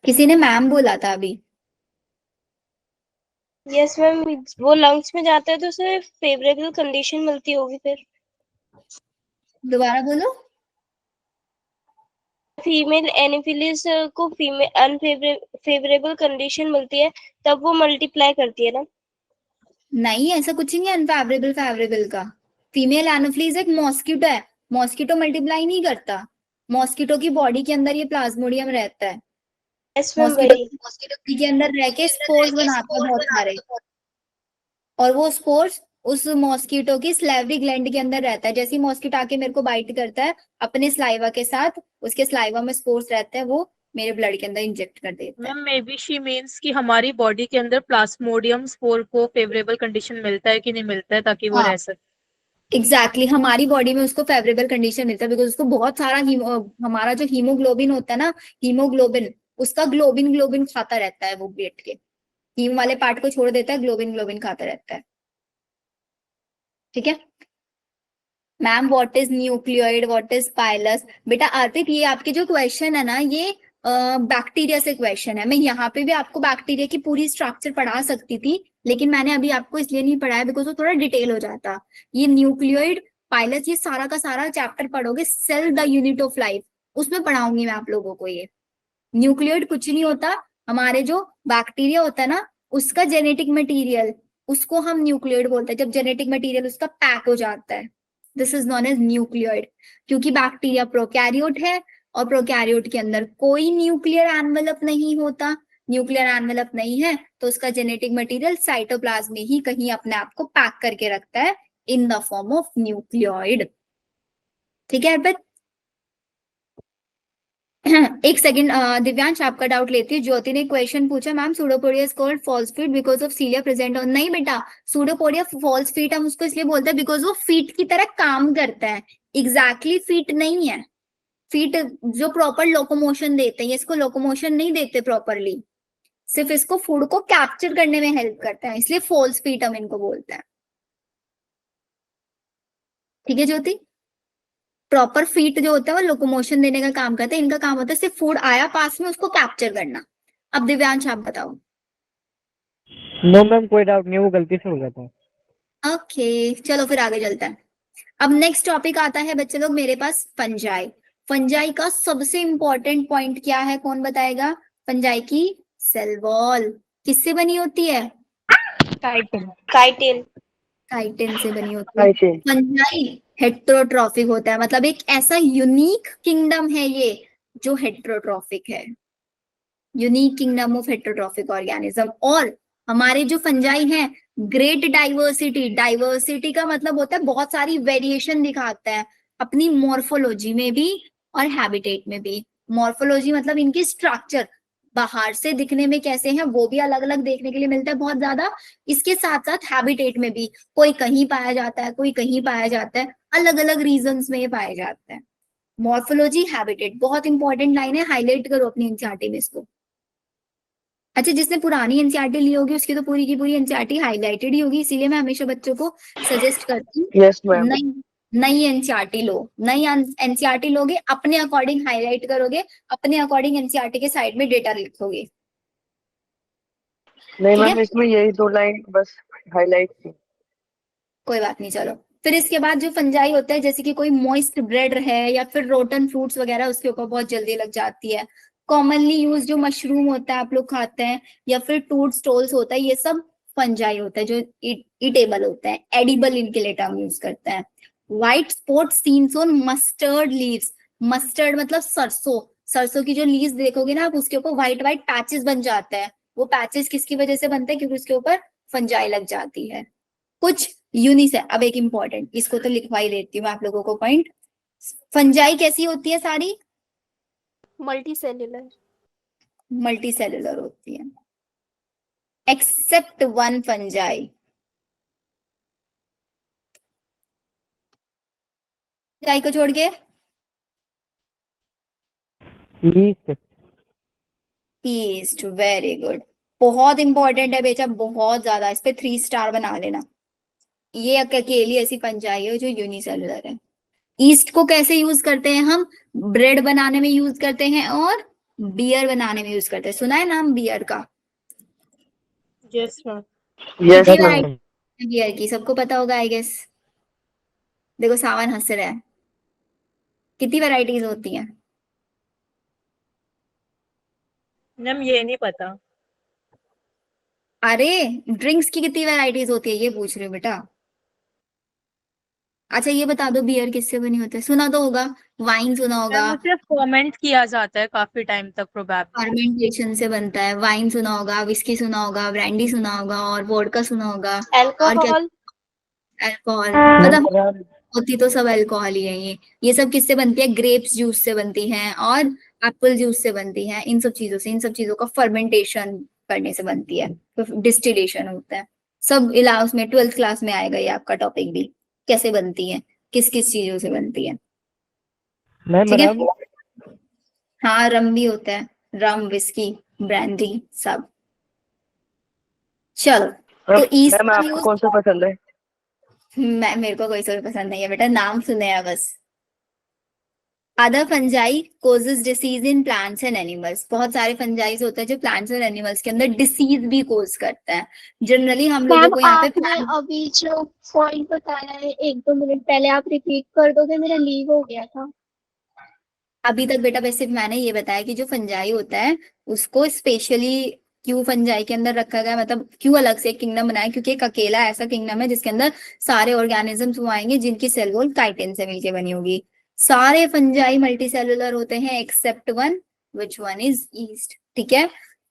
किसी ने मैम बोला था अभी। यस मैम, वो लंग्स में जाता है तो उसे फेवरेबल कंडीशन मिलती होगी फिर। दोबारा बोलो। फीमेल एनोफिलिस को फीमेल अनफेवरेबल कंडीशन मिलती है तब वो मल्टीप्लाई करती है ना? नहीं ऐसा कुछ नहीं है अनफेवरेबल फेवरेबल का। फीमेल एनोफ्लीज एक मॉस्किटो है, मॉस्किटो मल्टीप्लाई नहीं करता, मॉस्किटो की बॉडी के अंदर ये प्लाज्मोडियम रहता है। यस मैम, मॉस्किटो के अंदर रह के स्पोर्स बनाता है बहुत सारे, और वो स्पोर्स उस मॉस्किटो की स्लाइवरी ग्लैंड के अंदर रहता है। जैसे ही मॉस्किटो आके मेरे को बाइट करता है अपने स्लाइवा के साथ, उसके स्लाइवा में स्पोर्स रहते हैं, वो मेरे ब्लड के अंदर इंजेक्ट कर देता है। Ma'am may be she means कि हमारी बॉडी के अंदर प्लाज्मोडियम स्पोर को फेवरेबल कंडीशन मिलता है कि नहीं मिलता है ताकि वो हाँ रह सके। एग्जैक्टली हमारी बॉडी में उसको फेवरेबल कंडीशन मिलता है बिकॉज उसको बहुत सारा हमारा जो हीमोग्लोबिन होता है ना, हीमोग्लोबिन, उसका ग्लोबिन ग्लोबिन खाता रहता है, वो पेट के हीम वाले पार्ट को छोड़ देता है, ग्लोबिन ग्लोबिन खाता रहता है। ठीक है, ma'am what is nucleoid, what is pilus. बेटा अर्पित, ये आपके जो क्वेश्चन है ना, ये बैक्टीरिया से क्वेश्चन है। मैं यहाँ पे भी आपको बैक्टीरिया की पूरी स्ट्रक्चर पढ़ा सकती थी, लेकिन मैंने अभी आपको इसलिए नहीं पढ़ाया बिकॉज वो थोड़ा डिटेल हो जाता। ये न्यूक्लियोइड, पाइलस, ये सारा का सारा चैप्टर पढ़ोगे, cell the unit of life, उसमें पढ़ाऊंगी मैं आप लोगों को। ये न्यूक्लियोइड कुछ नहीं होता, हमारे जो बैक्टीरिया होता है ना, उसका जेनेटिक मटेरियल, उसको हम न्यूक्लियोइड बोलते हैं। जब जेनेटिक मटेरियल उसका पैक हो जाता है, this is known as nucleoid. क्योंकि बैक्टीरिया प्रोकैरियोट है और प्रोकैरियोट के अंदर कोई न्यूक्लियर एनवेलप नहीं होता। न्यूक्लियर एनवेलप नहीं है तो उसका जेनेटिक मटेरियल साइटोप्लाज्म में ही कहीं अपने आप को पैक करके रखता है in the form of nucleoid. ठीक है अर्पित? एक सेकंड दिव्यांश, आपका डाउट लेती है। ज्योति ने क्वेश्चन पूछा, ma'am pseudopodia is called false feet because of cilia present on. नहीं बेटा, सूडोपोडिया फॉल्स फीट हम उसको इसलिए बोलते हैं बिकॉज वो फीट की तरह काम करता है। एग्जैक्टली फीट नहीं है। फीट जो प्रॉपर लोकोमोशन देते हैं, इसको लोकोमोशन नहीं देते प्रॉपरली, सिर्फ इसको फूड को कैप्चर करने में हेल्प करता है, इसलिए फॉल्स फीट हम इनको बोलते हैं। ठीक है ज्योति? प्रॉपर फीट जो होता है वो लोकोमोशन देने का काम करता है, इनका काम होता है सिर्फ फूड आया पास में उसको कैप्चर करना। अब दिव्यांश आप बताओ। नो मैम, कोई डाउट नहीं, वो गलती से हो गया था। ओके चलो फिर आगे चलते हैं। अब नेक्स्ट टॉपिक आता है बच्चे लोग मेरे पास, फंजाई। फंजाई का सबसे इंपॉर्टेंट पॉइंट क्या है, कौन बताएगा? फंजाई की सेल वॉल किससे बनी होती है? काइटिन काइटिन से बनी होती है। फंजाई हेट्रोट्रॉफिक होता है, मतलब एक ऐसा यूनिक किंगडम है ये जो हेट्रोट्रॉफिक है, unique kingdom of heterotrophic organism. और हमारे जो फंजाई हैं, ग्रेट डाइवर्सिटी, डाइवर्सिटी का मतलब होता है बहुत सारी वेरिएशन दिखाता है अपनी मॉर्फोलॉजी में भी और हैबिटेट में भी। मॉर्फोलॉजी मतलब इनकी स्ट्रक्चर, बाहर से दिखने में कैसे हैं वो भी अलग अलग देखने के लिए मिलता है बहुत ज्यादा। इसके साथ साथ हैबिटेट में भी, कोई कहीं पाया जाता है, कोई कहीं पाया जाता है, अलग अलग रीजंस में ये पाए जाते हैं। मॉर्फोलॉजी, हैबिटेट बहुत इंपॉर्टेंट लाइन है, हाईलाइट करो अपनी एनसीईआरटी में इसको। अच्छा, जिसने पुरानी एनसीईआरटी ली होगी उसकी तो पूरी की पूरी एनसीईआरटी हाईलाइटेड ही होगी, इसीलिए मैं हमेशा बच्चों को सजेस्ट करती हूँ यस मैम। नई एनसीईआरटी लो। नई एनसीईआरटी लोगे, अपने अकॉर्डिंग हाईलाइट करोगे, अपने अकॉर्डिंग एनसीईआरटी के साइड में डेटा लिखोगे। नहीं ठीक है? मैम, इसमें यही 2 लाइन बस हाईलाइट थी। कोई बात नहीं, चलो। फिर इसके बाद जो फंजाई होता है, जैसे कि कोई मॉइस्ट ब्रेड है या फिर रोटन फ्रूट्स वगैरह, उसके ऊपर बहुत जल्दी लग जाती है। कॉमनली यूज जो मशरूम होता है आप लोग खाते हैं, या फिर टूट स्टोल्स होता है, ये सब फंजाई होता है जो ईटेबल होता है, एडिबल इनके लिए टर्म यूज करते हैं। White spot scenes on mustard leaves. Mustard मतलब सरसों, सरसों की जो लीव्स देखोगे ना आप, उसके ऊपर व्हाइट व्हाइट पैचेस बन जाते हैं। वो पैचेस किसकी वजह से बनते हैं? क्योंकि उसके ऊपर फंजाई लग जाती है। कुछ यूनिस है। अब एक इंपॉर्टेंट, इसको तो लिखवा ही देती हूँ मैं आप लोगों को पॉइंट। फंजाई कैसी होती है? सारी मल्टी सेल्युलर। मल्टी सेलुलर होती है, एक्सेप्ट वन फंजाई। फंजाई को छोड़ के ईस्ट। वेरी गुड, बहुत इंपॉर्टेंट है बेटा, बहुत ज्यादा। इस पे 3 स्टार बना लेना। ये अकेली ऐसी फंजाई है जो यूनिसेलुलर है। ईस्ट को कैसे यूज करते हैं हम? ब्रेड बनाने में यूज करते हैं और बियर बनाने में यूज करते हैं। सुना है नाम बियर का? Yes ma'am. यस कितनी मैम। वैरायटी बियर की सबको पता होगा आई गेस। देखो सावन हंस रहा है। कितनी वैरायटीज होती हैं? मैम ये नहीं पता। अरे ड्रिंक्स की कितनी वैरायटीज होती है ये पूछ रहे हो बेटा? अच्छा ये बता दो, बियर किससे बनी होती है? सुना तो होगा, वाइन सुना होगा, मैम उसे फर्मेंट किया जाता है काफी टाइम तक प्रोबेबली। फर्मेंटेशन से बनता है। वाइन सुना होगा, विस्की सुना होगा, ब्रांडी सुना होगा और वोडका सुना होगा। और क्या? अल्कोहल। अल्कोहल। मतलब होती तो सब अल्कोहल ही है ये सब किससे बनती है? ग्रेप्स जूस से बनती है और एप्पल जूस से बनती है। इन सब चीजों से, इन सब चीजों का फर्मेंटेशन करने से बनती है, तो डिस्टिलेशन होता है। सब इलाज उसमें 12th क्लास में आएगा ये आपका टॉपिक भी, कैसे बनती है, किस किस चीजों से बनती है। मैम ठीक है? रम। हाँ रम भी होता है, रम, विस्की, ब्रांडी सब। चलो, तो ईस्ट मैम का आपको यूज, कौन सा पसंद है? मेरे को कोई सोल पसंद नहीं है बेटा, नाम सुने हैं बस। Other fungi causes disease in plants and animals, बहुत सारे फंजाइज होते हैं जो प्लांट्स और एनिमल्स के अंदर डिसीज भी कोज करता है। जनरली हम लोगों मैम को यहाँ पे आपने अभी जो पॉइंट बताया है 1-2 मिनट पहले, आप रिपीट कर दोगे, मेरा लीव हो गया था। अभी तक बेटा वैसे मैंने ये बताया कि जो फंजाई होता है उसको स्पेशली क्यों फंजाई के अंदर रखा गया, मतलब क्यों अलग से एक किंगडम बनाया, क्योंकि एक अकेला ऐसा किंगडम है जिसके अंदर सारे ऑर्गेनिजम्स वो आएंगे जिनकी सेल वॉल काइटिन से मिलके बनी होगी। सारे फंजाई मल्टीसेलुलर होते हैं except one, which one is east. ठीक है,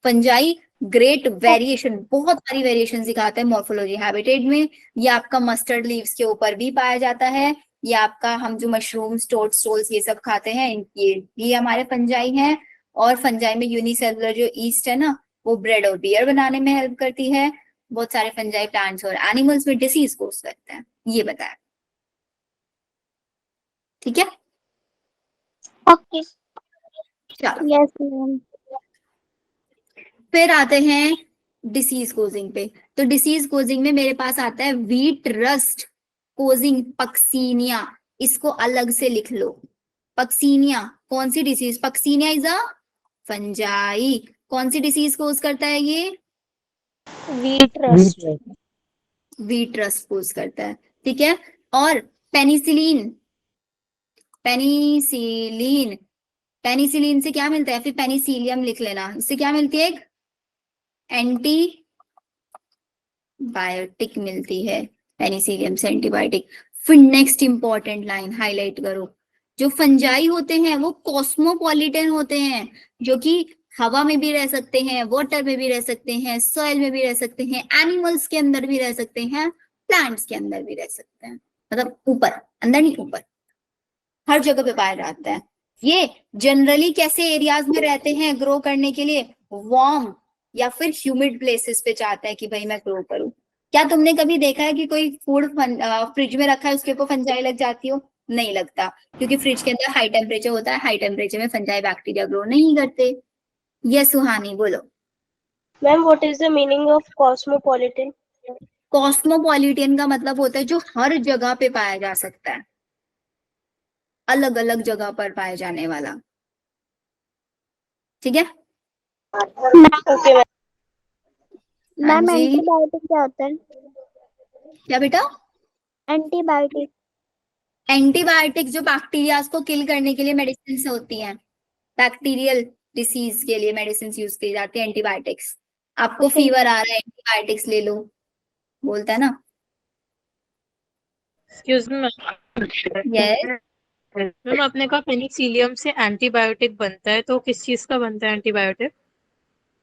फंजाई ग्रेट वेरिएशन, बहुत सारी वेरिएशन दिखाते हैं मॉर्फोलॉजी हैबिटेट में। ये आपका मस्टर्ड लीव्स के ऊपर भी पाया जाता है, ये आपका हम जो मशरूम्स टोडस्टोल्स ये सब खाते हैं ये हमारे फंजाई हैं। और फंजाई में यूनिसेलुलर जो ईस्ट है ना वो ब्रेड और बियर बनाने में हेल्प करती है। बहुत सारे फंजाई प्लांट्स और एनिमल्स में डिसीज कोज करते हैं, ये बताया। ठीक है, ओके, चलो यस मैम। फिर आते हैं डिसीज कोजिंग पे। तो डिसीज कोजिंग में मेरे पास आता है व्हीट रस्ट कोजिंग पक्सीनिया, इसको अलग से लिख लो। पक्सीनिया कौन सी disease, puccinia is a fungi. कौन सी डिसीज कोज करता है ये, wheat rust. Wheat rust cause करता है। ठीक है, और पेनिसिलिन, पेनिसिलिन, पेनिसिलिन से क्या मिलता है, फिर पेनिसिलियम लिख लेना, इससे क्या मिलती है, एक एंटी बायोटिक मिलती है, पेनिसिलियम से एंटीबायोटिक। फिर नेक्स्ट इंपॉर्टेंट लाइन हाईलाइट करो, जो फंजाई होते हैं वो कॉस्मोपॉलिटन होते हैं, जो कि हवा में भी रह सकते हैं, वाटर में भी रह सकते हैं, सॉइल में भी रह सकते हैं, एनिमल्स के अंदर भी रह सकते हैं, प्लांट्स के अंदर भी रह सकते हैं, मतलब ऊपर, अंदर नहीं ऊपर, हर जगह पे पाया जाता है। ये जनरली कैसे एरियाज में रहते हैं ग्रो करने के लिए, वार्म या फिर ह्यूमिड प्लेसेस पे चाहता है कि भाई मैं ग्रो करूं। क्या तुमने कभी देखा है कि कोई फूड फ्रिज में रखा है उसके ऊपर फंजाई लग जाती हो, नहीं लगता, क्योंकि फ्रिज के अंदर हाई टेम्परेचर होता है, हाई टेम्परेचर में फंजाई बैक्टीरिया ग्रो नहीं करते। ये सुहानी बोलो। Ma'am what is the meaning of cosmopolitan? Cosmopolitan का मतलब होता है जो हर जगह पे पाया जा सकता है, अलग अलग जगह पर पाए जाने वाला। ठीक है, ओके मैम। हाँ मैम जी, एंटीबायोटिक क्या होता है? क्या बेटा, एंटीबायोटिक। एंटीबायोटिक जो बैक्टीरिया को किल करने के लिए मेडिसिन से होती हैं, बैक्टीरियल डिसीज के लिए मेडिसिन यूज की जाती है एंटीबायोटिक्स। आपको फीवर आ रहा है एंटीबायोटिक्स ले लो, बोलता है ना। एक्सक्यूज मी यस, मैम, आपने कहा पेनिसिलियम से एंटीबायोटिक बनता है, तो किस चीज का बनता है एंटीबायोटिक?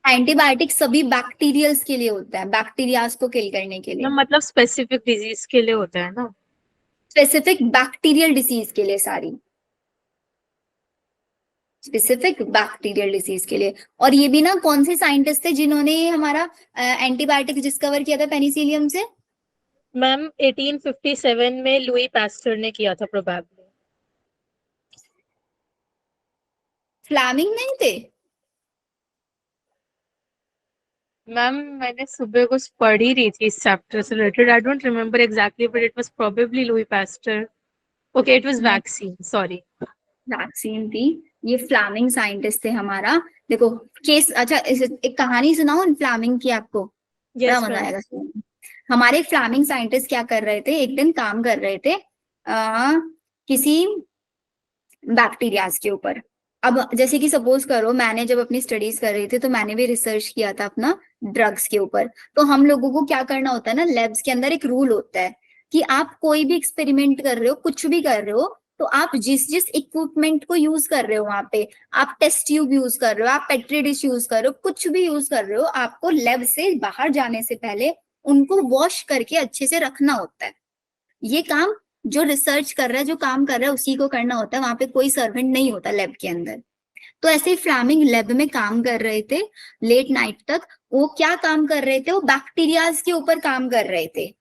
एंटीबायोटिक सभी बैक्टीरियल्स के लिए होता है, बैक्टीरियाज को किल करने के लिए, मैम मतलब स्पेसिफिक डिजीज के लिए होता है ना? स्पेसिफिक बैक्टीरियल डिसीज के लिए, सारी स्पेसिफिक बैक्टीरियल डिसीज के लिए। और ये भी ना कौन से साइंटिस्ट थे जिन्होंने हमारा एंटीबायोटिक डिस्कवर किया था पेनिसिलियम से, मैम 1857 में लुई पास्टर ने किया था प्रोबेबली। फ्लेमिंग नहीं थे? मैम मैंने सुबह कुछ पढ़ ही रही थी इस चैप्टर से related, I don't remember exactly but it was probably Louis Pasteur. Okay, it was vaccine, sorry. Vaccine थी, ये फ्लेमिंग साइंटिस्ट थे हमारा। देखो केस, अच्छा एक कहानी सुनाऊं फ्लेमिंग की आपको, बड़ा यस मजा मैम। आएगा सुनने में। हमारे फ्लेमिंग साइंटिस्ट क्या कर रहे थे, एक दिन काम कर रहे थे किसी बैक्टीरियाज के ऊपर। अब जैसे कि सपोज करो मैंने जब अपनी स्टडीज कर रही थी तो मैंने भी रिसर्च किया था अपना ड्रग्स के ऊपर। तो हम लोगों को क्या करना होता है ना, लैब्स के अंदर एक रूल होता है कि आप कोई भी एक्सपेरिमेंट कर रहे हो, कुछ भी कर रहे हो, तो आप जिस जिस इक्विपमेंट को यूज कर रहे हो वहां पे, आप टेस्ट ट्यूब यूज कर रहे हो, आप पेट्री डिश यूज कर रहे हो, कुछ भी यूज कर रहे हो, आपको लैब से बाहर जाने से पहले उनको वॉश करके अच्छे से रखना होता है। ये काम जो रिसर्च कर रहा है, जो काम कर रहा है उसी को करना होता है, वहां पे कोई सर्वेंट नहीं होता लैब के अंदर। तो ऐसे फ्लेमिंग लैब में काम कर रहे थे लेट नाइट तक। वो क्या काम कर रहे थे, वो बैक्टीरियाज के ऊपर काम कर रहे थे।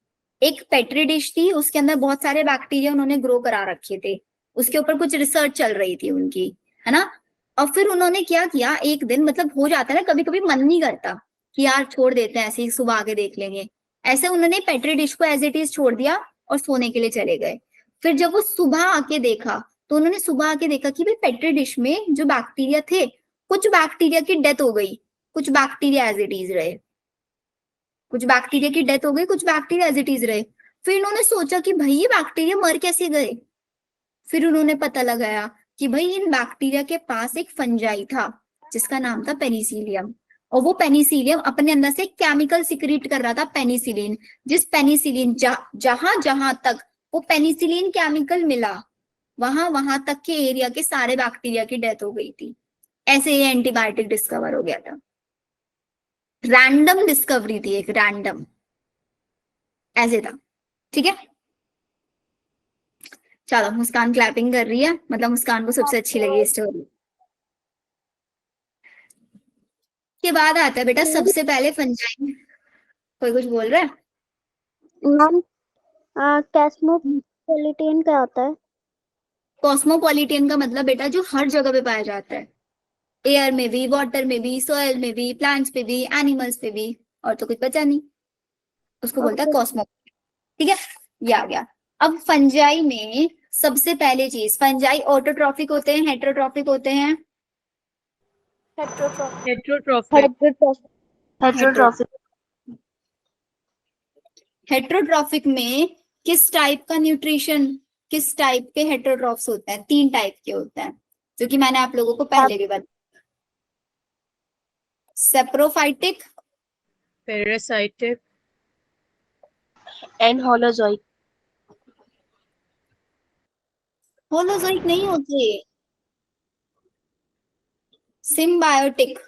एक पेट्री डिश थी, उसके अंदर बहुत सारे बैक्टीरिया उन्होंने ग्रो करा रखे थे, उसके ऊपर कुछ रिसर्च चल रही थी उनकी, है ना। और फिर उन्होंने क्या किया, एक दिन, मतलब हो जाता है ना कभी कभी मन नहीं करता कि यार छोड़ देते हैं ऐसे ही, सुबह आगे देख लेंगे, ऐसे उन्होंने पेट्री डिश को एज इट इज छोड़ दिया और सोने के लिए चले गए। फिर जब वो सुबह आके देखा तो उन्होंने सुबह आके देखा कि भाई पेट्री डिश में जो बैक्टीरिया थे, कुछ बैक्टीरिया की डेथ हो गई, कुछ बैक्टीरिया एज इट इज रहे, कुछ बैक्टीरिया की डेथ हो गई, कुछ बैक्टीरिया एज इट इज रहे। फिर इन्होंने सोचा कि भाई ये बैक्टीरिया मर कैसे गए। फिर उन्होंने पता लगाया कि भाई इन बैक्टीरिया के पास एक फंजाई था जिसका नाम था पेनिसिलियम, और वो पेनिसिलियम अपने अंदर से केमिकल सिक्रीट कर रहा था, पेनिसिलिन। जिस पेनिसिलिन जहां जहां तक वो पेनिसिलिन केमिकल मिला, वहां वहां तक के एरिया के सारे बैक्टीरिया की डेथ हो गई थी। ऐसे ये एंटीबायोटिक डिस्कवर हो गया था। रैंडम डिस्कवरी थी, एक रैंडम ऐसे था। ठीक है, चलो मुस्कान क्लैपिंग कर रही है, मतलब मुस्कान को सबसे अच्छी लगी स्टोरी। के बाद आता है बेटा सबसे पहले फंजाई। कोई कुछ बोल रहा है? मैम कैस्मोपोलिटियन क्या होता है? कॉस्मोपॉलिटन का मतलब बेटा जो हर जगह पे पाया जाता है, एयर में भी, वाटर में भी, सॉइल में भी, प्लांट्स पे भी, एनिमल्स पे भी, और तो कुछ बचा नहीं, उसको बोलता है कॉस्मो। ठीक है, ये आ गया। अब फंजाई में सबसे पहले चीज, फंजाई ऑटोट्रॉफिक होते हैं, हेटेरोट्रॉफिक होते हैं? हेट्रोट्रॉफिक। हेटेरोट्रॉफिक में किस टाइप का न्यूट्रिशन, किस टाइप के हेटेरोट्रॉफ्स होते हैं? 3 टाइप के होते हैं, जो कि मैंने आप लोगों को पहले भी बताया। Saprophytic, parasitic and holozoic. Holozoic नहीं होते, सिम्बायोटिक।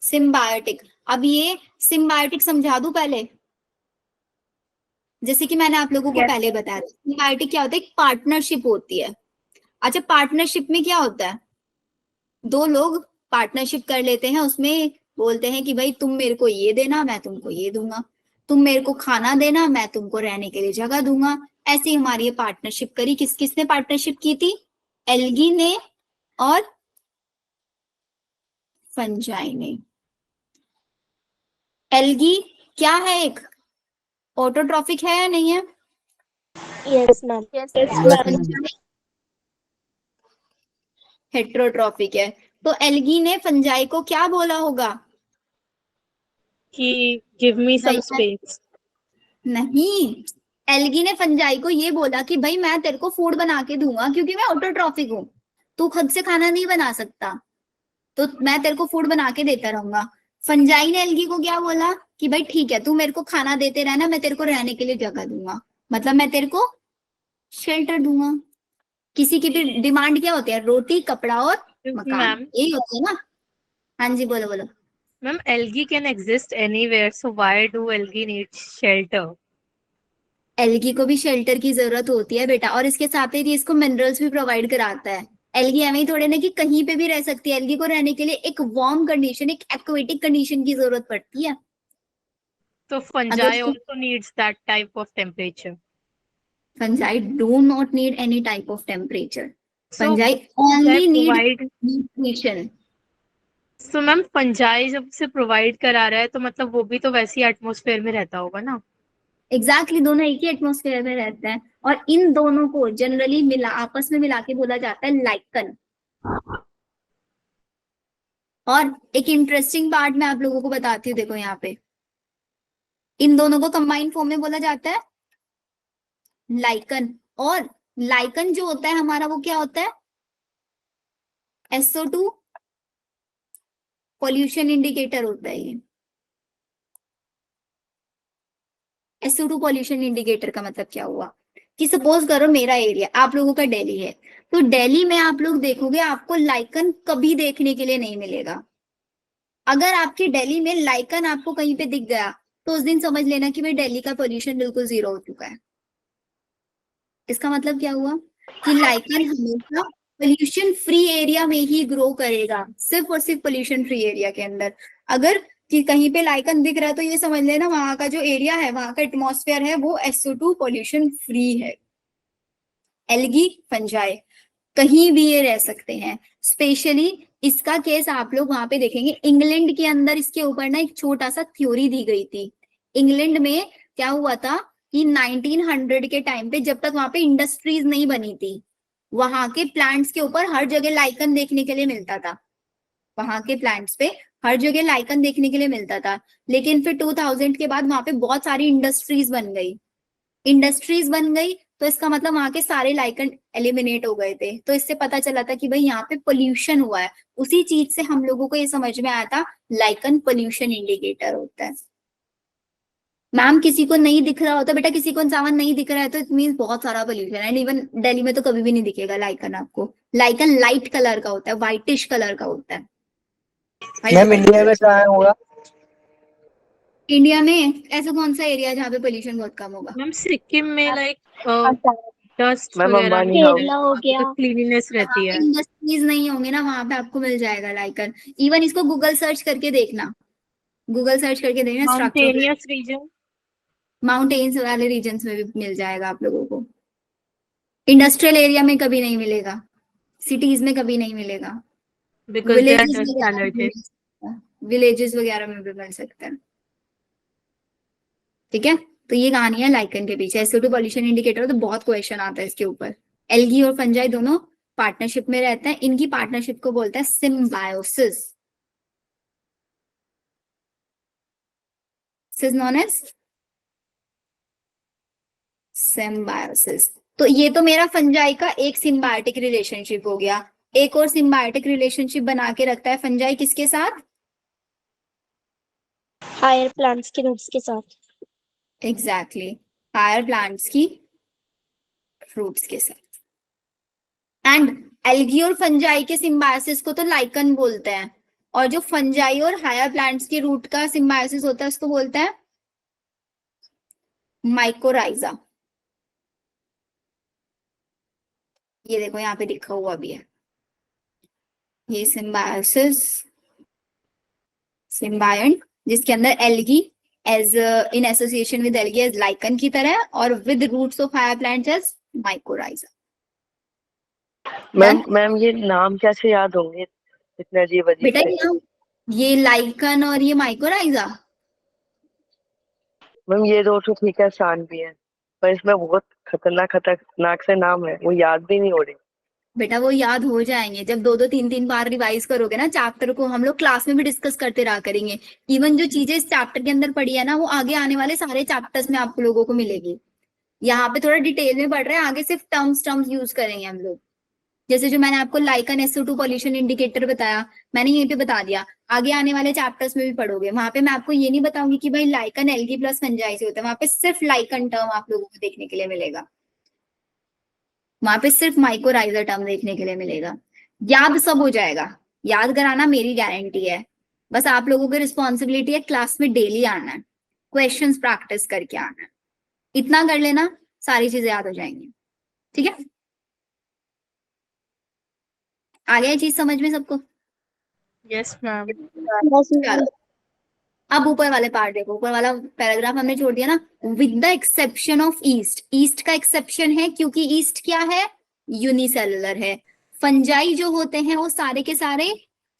सिम्बायोटिक, अब ये सिम्बायोटिक समझा दूं पहले, जैसे कि मैंने आप लोगों को पहले बताया था। सिम्बायोटिक क्या होता है? एक पार्टनरशिप होती है। अच्छा, पार्टनरशिप में क्या होता है? 2 लोग पार्टनरशिप कर लेते हैं, उसमें बोलते हैं कि भाई तुम मेरे को ये देना, मैं तुमको ये दूंगा, तुम मेरे को खाना देना, मैं तुमको रहने के लिए जगह दूंगा। ऐसी हमारी ये पार्टनरशिप करी। किस किसने पार्टनरशिप की थी? एल्गी ने और फंजाई ने। एल्गी क्या है? एक ऑटोट्रॉफिक है या नहीं है? Yes ma'am. हेटेरोट्रॉफिक है। तो एल्गी ने फंजाई को क्या बोला होगा? कि गिव मी सम नहीं, स्पेस। नहीं, एल्गी ने फंजाई को ये बोला कि भाई मैं तेरे को फूड बना के दूंगा, क्योंकि मैं ऑटोट्रॉफिक हूँ, तू खुद से खाना नहीं बना सकता, तो मैं तेरे को फूड बना के देता रहूंगा। फंजाई ने एल्गी को क्या बोला कि भाई ठीक है, तू मेरे को खाना देते रहना, मैं तेरे को रहने के लिए जगह दूंगा, मतलब मैं तेरे को शेल्टर दूंगा। किसी की भी डिमांड क्या होती है? रोटी, कपड़ा और मकान, मैम यही होती है ना। हाँ जी, बोलो बोलो। Ma'am, algae can exist anywhere, so why do algae need shelter? Algae को भी शेल्टर की जरूरत होती है बेटा, और इसके साथ ही इसको मिनरल्स भी प्रोवाइड कराता है। एल्गी एवं ही थोड़े ना कि कहीं पे भी रह सकती है, एल्गी को रहने के लिए एक वार्म कंडीशन, एक एक्वेटिक कंडीशन की जरूरत पड़ती है। So fungi also needs that type of temperature. Fungi do not need any type of temperature. So Fungi only need provide. nutrition. So ma'am, fungi जब से प्रोवाइड करा रहा है तो मतलब वो भी तो वैसी एटमॉस्फेयर में रहता होगा ना? एग्जैक्टली, दोनों एक ही एटमोस्फेयर में रहते हैं, और इन दोनों को जनरली मिला, आपस में मिला के बोला जाता है लाइकन। और एक इंटरेस्टिंग पार्ट मैं आप लोगों को बताती हूँ, देखो यहाँ पे इन दोनों को कंबाइंड फॉर्म में बोला जाता है लाइकन। और लाइकन जो होता है हमारा, वो क्या होता है? SO2 पॉल्यूशन इंडिकेटर होता है ये। SO2 पॉल्यूशन इंडिकेटर का मतलब क्या हुआ कि सपोज करो मेरा एरिया, आप लोगों का दिल्ली है, तो दिल्ली में आप लोग देखोगे आपको लाइकन कभी देखने के लिए नहीं मिलेगा। अगर आपकी दिल्ली में लाइकन आपको कहीं पे दिख गया तो उस दिन समझ लेना कि भाई दिल्ली का पोल्यूशन बिल्कुल 0 हो चुका है। इसका मतलब क्या हुआ कि लाइकन हमेशा पोल्यूशन फ्री एरिया में ही ग्रो करेगा, सिर्फ और सिर्फ पोल्यूशन फ्री एरिया के अंदर। अगर कि कहीं पे लाइकन दिख रहा है तो ये समझ लेना वहां का जो एरिया है, वहां का एटमॉस्फेयर है, वो SO2 पोल्यूशन फ्री है। एल्गी, फंजाई, कहीं भी ये रह सकते हैं। स्पेशली इसका केस आप लोग वहां पे देखेंगे, इंग्लैंड के अंदर इसके ऊपर ना एक छोटा सा थ्योरी दी गई थी। इंग्लैंड में क्या हुआ था कि 1900 के टाइम पे, जब तक वहां पे इंडस्ट्रीज नहीं बनी थी, वहां के प्लांट्स के ऊपर हर जगह लाइकन देखने के लिए मिलता था। वहां के प्लांट्स पे हर जगह लाइकन देखने के लिए मिलता था। लेकिन फिर 2000 के बाद वहां पे बहुत सारी इंडस्ट्रीज बन गई, तो इसका मतलब वहां के सारे लाइकन एलिमिनेट हो गए थे। तो इससे पता चला था कि भाई यहाँ पे पोल्यूशन हुआ है। उसी चीज से हम लोगों को ये समझ में आया था लाइकन पोल्यूशन इंडिकेटर होता है। मैम किसी को नहीं दिख रहा होता बेटा, किसी को सामान नहीं दिख रहा है तो इट मीन बहुत सारा पोल्यूशन है। इवन दिल्ली में तो कभी भी नहीं दिखेगा लाइकन आपको। लाइकन लाइट कलर का होता है, व्हाइटिश कलर का होता है। मैम इंडिया में कहाँ होगा? इंडिया में ऐसा कौन सा एरिया है जहाँ पे पोल्यूशन बहुत कम होगा? मैम सिक्किम में लाइक डस्ट मैम वगैरह अंबानी नहीं हाउस। केरला हो गया। क्लीनिनेस रहती है। इंडस्ट्रीज नहीं होंगे ना वहां पे, आपको मिल जाएगा लाइकन। इवन इसको गूगल सर्च करके देखना, स्ट्रक्चर माउंटेनियस रीजन। माउंटेन्स वाले रीजन्स में भी मिल जाएगा आप लोगों को। इंडस्ट्रियल एरिया में कभी नहीं मिलेगा, सिटीज में कभी नहीं मिलेगा, because they are dust allergic. Villages वगैरह में भी मिल सकता है। ठीक है, तो ये कहानी है लाइकन के पीछे। SO2 पॉल्यूशन इंडिकेटर, तो बहुत क्वेश्चन आता है इसके ऊपर। एल्गी और फंजाई दोनों पार्टनरशिप में रहते हैं। इनकी पार्टनरशिप को बोलते हैं symbiosis, is known as symbiosis. तो ये तो मेरा फंजाई का एक सिम्बायोटिक रिलेशनशिप हो गया। एक और सिम्बायोटिक रिलेशनशिप बना के रखता है फंजाई, किसके साथ? हायर प्लांट्स के रूट्स के साथ। एग्जैक्टली, हायर प्लांट्स की फ्रूट्स के साथ। एंड एल्गी और फंजाई के सिम्बायोसिस को तो लाइकन बोलते हैं, और जो फंजाई और हायर प्लांट्स के रूट का सिम्बायोसिस होता है उसको बोलते हैं माइकोराइजा। ये देखो यहाँ पे लिखा हुआ भी है, ये सिम्बायोसिस, सिम्बायंट, जिसके अंदर algae as in association with algae as lichen की तरह, और with roots of higher plants as mycorrhiza. Ma'am ये नाम कैसे याद होंगे इतने अजीब अजीब बेटा से? ये लाइकन और ये माइकोराइजा, मैम ये दो तो ठीक है, आसान भी है, पर इसमें बहुत खतरनाक से नाम है, वो याद भी नहीं हो रही। बेटा वो याद हो जाएंगे जब 2-2 3-3 बार रिवाइज करोगे ना चैप्टर को। हम लोग क्लास में भी डिस्कस करते रहा करेंगे। इवन जो चीजें इस चैप्टर के अंदर पढ़ी है ना, वो आगे आने वाले सारे चैप्टर्स में आप लोगों को मिलेगी। यहाँ पे थोड़ा डिटेल में पढ़ रहे हैं, आगे सिर्फ टर्म्स यूज करेंगे हम लोग। जैसे जो मैंने आपको लाइकन SO2 पॉल्यूशन इंडिकेटर बताया, मैंने यहीं पे बता दिया, आगे आने वाले चैप्टर्स में भी पढ़ोगे। वहां पे मैं आपको ये नहीं बताऊंगी कि भाई लाइकन एल्गी प्लस फंजाई से होता है। वहां पे सिर्फ लाइकन टर्म आप लोगों को देखने के लिए मिलेगा, वहां पे सिर्फ माइकोराइजा टर्म देखने के लिए मिलेगा। याद सब हो जाएगा, याद कराना मेरी गारंटी है। बस आप लोगों की रिस्पॉन्सिबिलिटी है क्लास में डेली आना है, क्वेश्चंस प्रैक्टिस करके आना है। इतना कर लेना, सारी चीजें याद हो जाएंगी। ठीक है, आ गया ये चीज समझ में सबको? Yes ma'am. चलो अब ऊपर वाले पार्ट देखो। ऊपर वाला पैराग्राफ हमने छोड़ दिया ना, with the exception of east. East का एक्सेप्शन है क्योंकि ईस्ट क्या है? यूनिसेलुलर है। फंजाई जो होते हैं वो सारे के सारे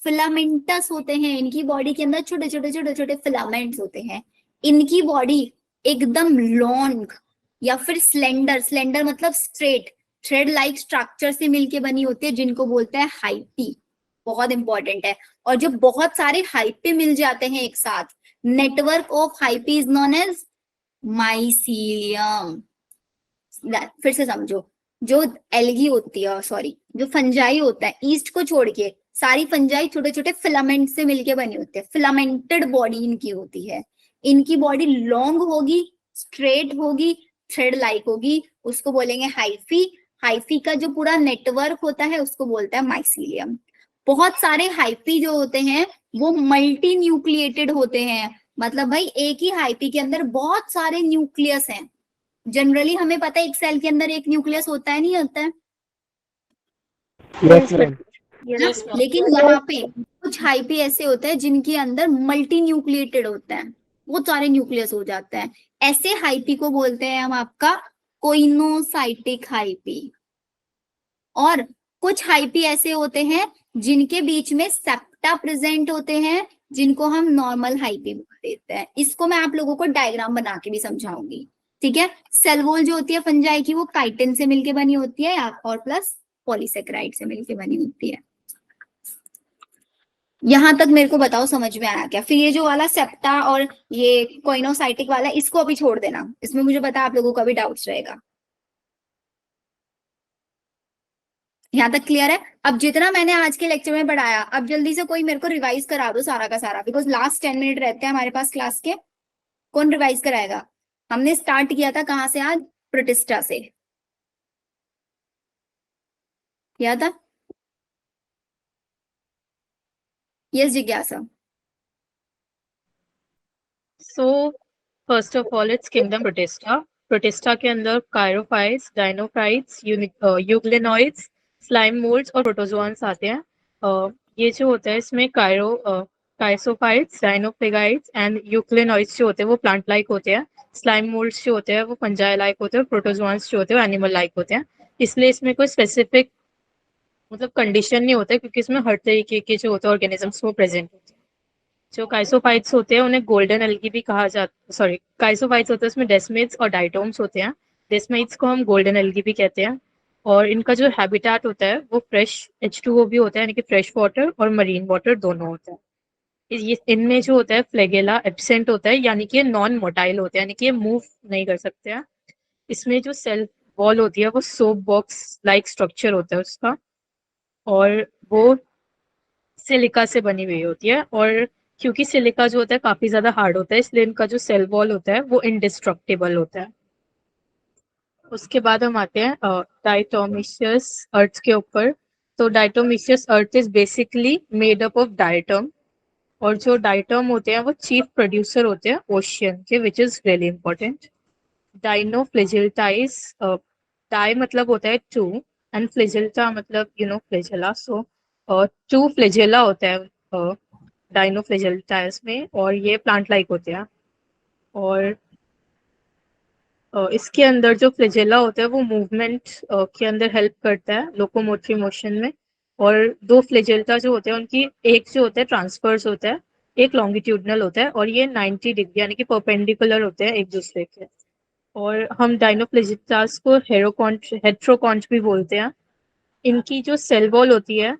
फिलामेंटस होते हैं। इनकी बॉडी के अंदर छोटे छोटे फिलामेंट्स होते हैं। इनकी बॉडी एकदम लॉन्ग या फिर स्लेंडर मतलब स्ट्रेट थ्रेड लाइक स्ट्रक्चर से मिलके बनी होती है, जिनको बोलते हैं हाइपी। बहुत इंपॉर्टेंट है। और जो बहुत सारे हाइपी मिल जाते हैं एक साथ, network of hyphae is known as mycelium. फिर से समझो, जो एल्गी होती है, सॉरी जो फंजाई होता है, ईस्ट को छोड़ के सारी फंजाई छोटे छोटे फिलामेंट से मिलके बनी होती है। फिलामेंटेड बॉडी इनकी होती है। इनकी बॉडी लॉन्ग होगी, स्ट्रेट होगी, थ्रेड लाइक होगी, उसको बोलेंगे हाइफी। हाइफी का जो पूरा नेटवर्क होता है उसको बोलता है माइसीलियम। बहुत सारे हाइपी जो होते हैं वो मल्टी न्यूक्लिएटेड होते हैं, मतलब भाई एक ही हाइपी के अंदर बहुत सारे न्यूक्लियस हैं। जनरली हमें पता है एक सेल के अंदर एक न्यूक्लियस होता है, नहीं होता है? Yes ma'am. लेकिन यहाँ पे कुछ हाइपी ऐसे होते हैं जिनके अंदर मल्टी न्यूक्लिएटेड होते हैं, बहुत सारे न्यूक्लियस हो जाते हैं। ऐसे हाइपी को बोलते हैं हम आपका कोइनोसाइटिक हाइपी। और कुछ हाइपी ऐसे होते हैं जिनके बीच में सेप्टा प्रेजेंट होते हैं, जिनको हम नॉर्मल हाइपी बोल देते हैं। इसको मैं आप लोगों को डायग्राम बना के भी समझाऊंगी। ठीक है। सेल वॉल जो होती है फंजाई की वो काइटिन से मिलके बनी होती है या और प्लस पॉलीसेकेराइड से मिलके बनी होती है। यहां तक मेरे को बताओ समझ में आया क्या? फिर ये जो वाला सेप्टा और ये कोइनोसाइटिक वाला है, इसको अभी छोड़ देना, इसमें मुझे पता है आप लोगों का भी डाउट्स रहेगा। यहाँ तक क्लियर है? अब जितना मैंने आज के लेक्चर में पढ़ाया, अब जल्दी से कोई मेरे को रिवाइज करा दो सारा का सारा, बिकॉज लास्ट 10 मिनट रहते हैं हमारे पास क्लास के। कौन रिवाइज कराएगा? हमने स्टार्ट किया था कहाँ से आज? प्रोटिस्टा से। याद था? यस जिज्ञासा। So first of all it's kingdom protista. Protista के अंदर कायरोफाइट्स, डायनोफाइट्स, यूग्लेनॉइड्स, स्लाइम मोल्ड्स और प्रोटोजोआन्स आते हैं। ये जो होता है इसमें काइसोफाइट्स, डायनोफेगाइट्स एंड यूग्लेनॉइड्स जो होते हैं वो प्लांट लाइक होते हैं। स्लाइम मोल्ड्स जो होते हैं वो फंजाई लाइक होते हैं, और प्रोटोजोआन्स जो होते हैं वो एनिमल लाइक होते हैं। इसलिए इसमें कोई स्पेसिफिक मतलब कंडीशन नहीं होता है, क्योंकि इसमें हर तरीके के जो होते हैं ऑर्गेनिजम्स वो प्रेजेंट होते हैं। जो काइसोफाइट्स होते हैं उन्हें गोल्डन एल्गी भी कहा जाता, सॉरी काइसोफाइट्स होते हैं उसमें डेस्मिड्स और डाइटोम्स होते हैं। डेस्मिड्स को हम गोल्डन एल्गी भी कहते हैं। और इनका जो हैबिटेट होता है वो फ्रेश H2O भी होता है, यानी कि फ्रेश वाटर और मरीन वाटर दोनों होता है। ये इनमें जो होता है फ्लैगेला एब्सेंट होता है, यानी कि नॉन मोटाइल होते हैं, यानी कि ये मूव नहीं कर सकते हैं। इसमें जो सेल वॉल होती है वो सोप बॉक्स लाइक स्ट्रक्चर होता है उसका, और वो सिलिका से बनी हुई होती है। और क्योंकि सिलिका जो होता है काफी ज्यादा हार्ड होता है, इसलिए इनका जो सेल वॉल होता है वो इनडिस्ट्रक्टिबल होता है। उसके बाद हम आते हैं डायटोमिशियस अर्थ के ऊपर। तो diatomaceous earth is basically made up of diatom, और जो डायटम होते हैं वो चीफ प्रोड्यूसर होते हैं ओशियन के, which is really important. Dinoflagellates, di मतलब होता है टू, एंड फ्लेजिल्टा मतलब फ्लेजेला। सो टू फ्लेजेला होता है डाइनोफ्लेजिल्टाइज में, और ये प्लांट लाइक होते हैं। और इसके अंदर जो फ्लेजेला होता है वो मूवमेंट के अंदर हेल्प करता है, लोकोमोटरी मोशन में। और दो फ्लेजेल्टा जो होते हैं उनकी एक जो होता है ट्रांसफर्स होता है, एक लॉन्गिट्यूडनल होता है, और ये 90 डिग्री यानी कि परपेंडिकुलर होते हैं एक दूसरे के। और हम डाइनोफ्लेजिल्टास को हेट्रोकॉन्च भी बोलते हैं। इनकी जो सेल वॉल होती है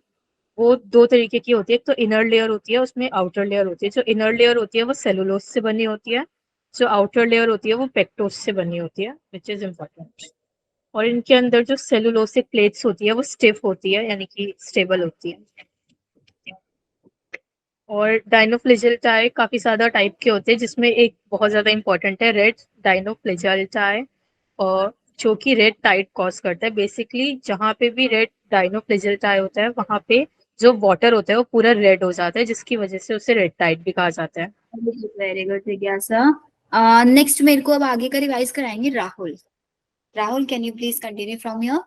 वो दो तरीके की होती है। एक तो इनर लेयर होती है, उसमें आउटर लेयर होती है। जो इनर लेयर होती है वो सेलुलोज से बनी होती है, जो आउटर लेयर होती है वो पेक्टोज से बनी होती है, विच इज इम्पोर्टेंट। और इनके अंदर जो सेलुलोसिक प्लेट्स होती है वो स्टिफ होती है, यानी कि स्टेबल होती है। और डाइनोफ्लेजिल्टाई काफी ज्यादा टाइप के होते हैं, जिसमें एक बहुत ज्यादा इंपॉर्टेंट है रेड डाइनोफ्लेजिल्टाई, और जो कि रेड टाइड कॉज करता है। बेसिकली जहाँ पे भी रेड डाइनोफ्लेजिल्टाई होता है वहाँ पे जो वाटर होता है वो पूरा रेड हो जाता है, जिसकी वजह से उसे रेड टाइड भी कहा जाता है। वेरी गुड जिज्ञासा। नेक्स्ट मेरे को अब आगे का रिवाइज कराएंगे Rahul. Rahul can you please continue from your.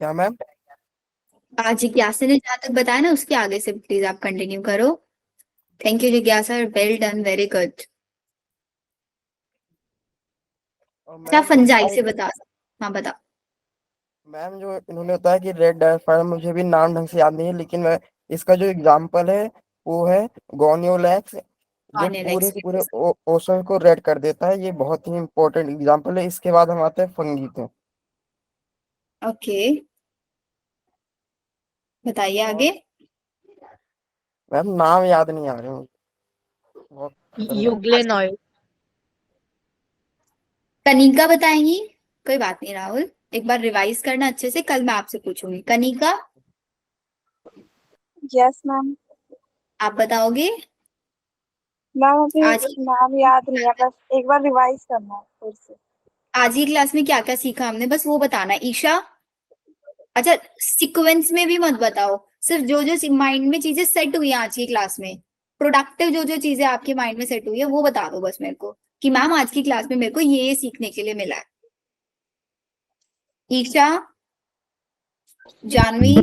क्या मैम? आज जिज्ञासा ने जहाँ तक बताया ना उसके आगे से प्लीज आप कंटिन्यू करो। थैंक यू जिज्ञासा, वेल डन, वेरी गुड। और अच्छा मैम फंजाई से बता। हाँ बताओ। मैम जो इन्होंने बताया कि रेड डायफायर, मुझे भी नाम ढंग से याद नहीं है, लेकिन मैं इसका जो एग्जाम्पल है वो है गोनियोलैक्स, जो आने पूरे नेक्स्ट। पूरे ओशन को रेड कर देता है। ये बहुत ही इंपॉर्टेंट एग्जाम्पल है। इसके बाद हम आते हैं फंगी पे। ओके बताइए और आगे। मैम नाम याद नहीं आ रहे मुझे, बहुत खतरनाक। यूग्लेनॉइड। कनिका बताएंगी? कोई बात नहीं राहुल, एक बार रिवाइज करना अच्छे से, कल मैं आपसे पूछूंगी। Kanika yes ma'am. आप बताओगे? मैम अभी आज की नाम याद नहीं है, बस एक बार रिवाइज करना है फिर से। आज की क्लास में क्या क्या सीखा हमने, बस वो बताना है। ईशा अच्छा सीक्वेंस में भी मत बताओ, सिर्फ जो जो माइंड में चीजें सेट हुई हैं आज की क्लास में, प्रोडक्टिव जो जो चीजें आपके माइंड में सेट हुई है वो बता दो बस मेरे को, कि मैम आज की क्लास में मेरे को ये सीखने के लिए मिला है। ईशा, जानवी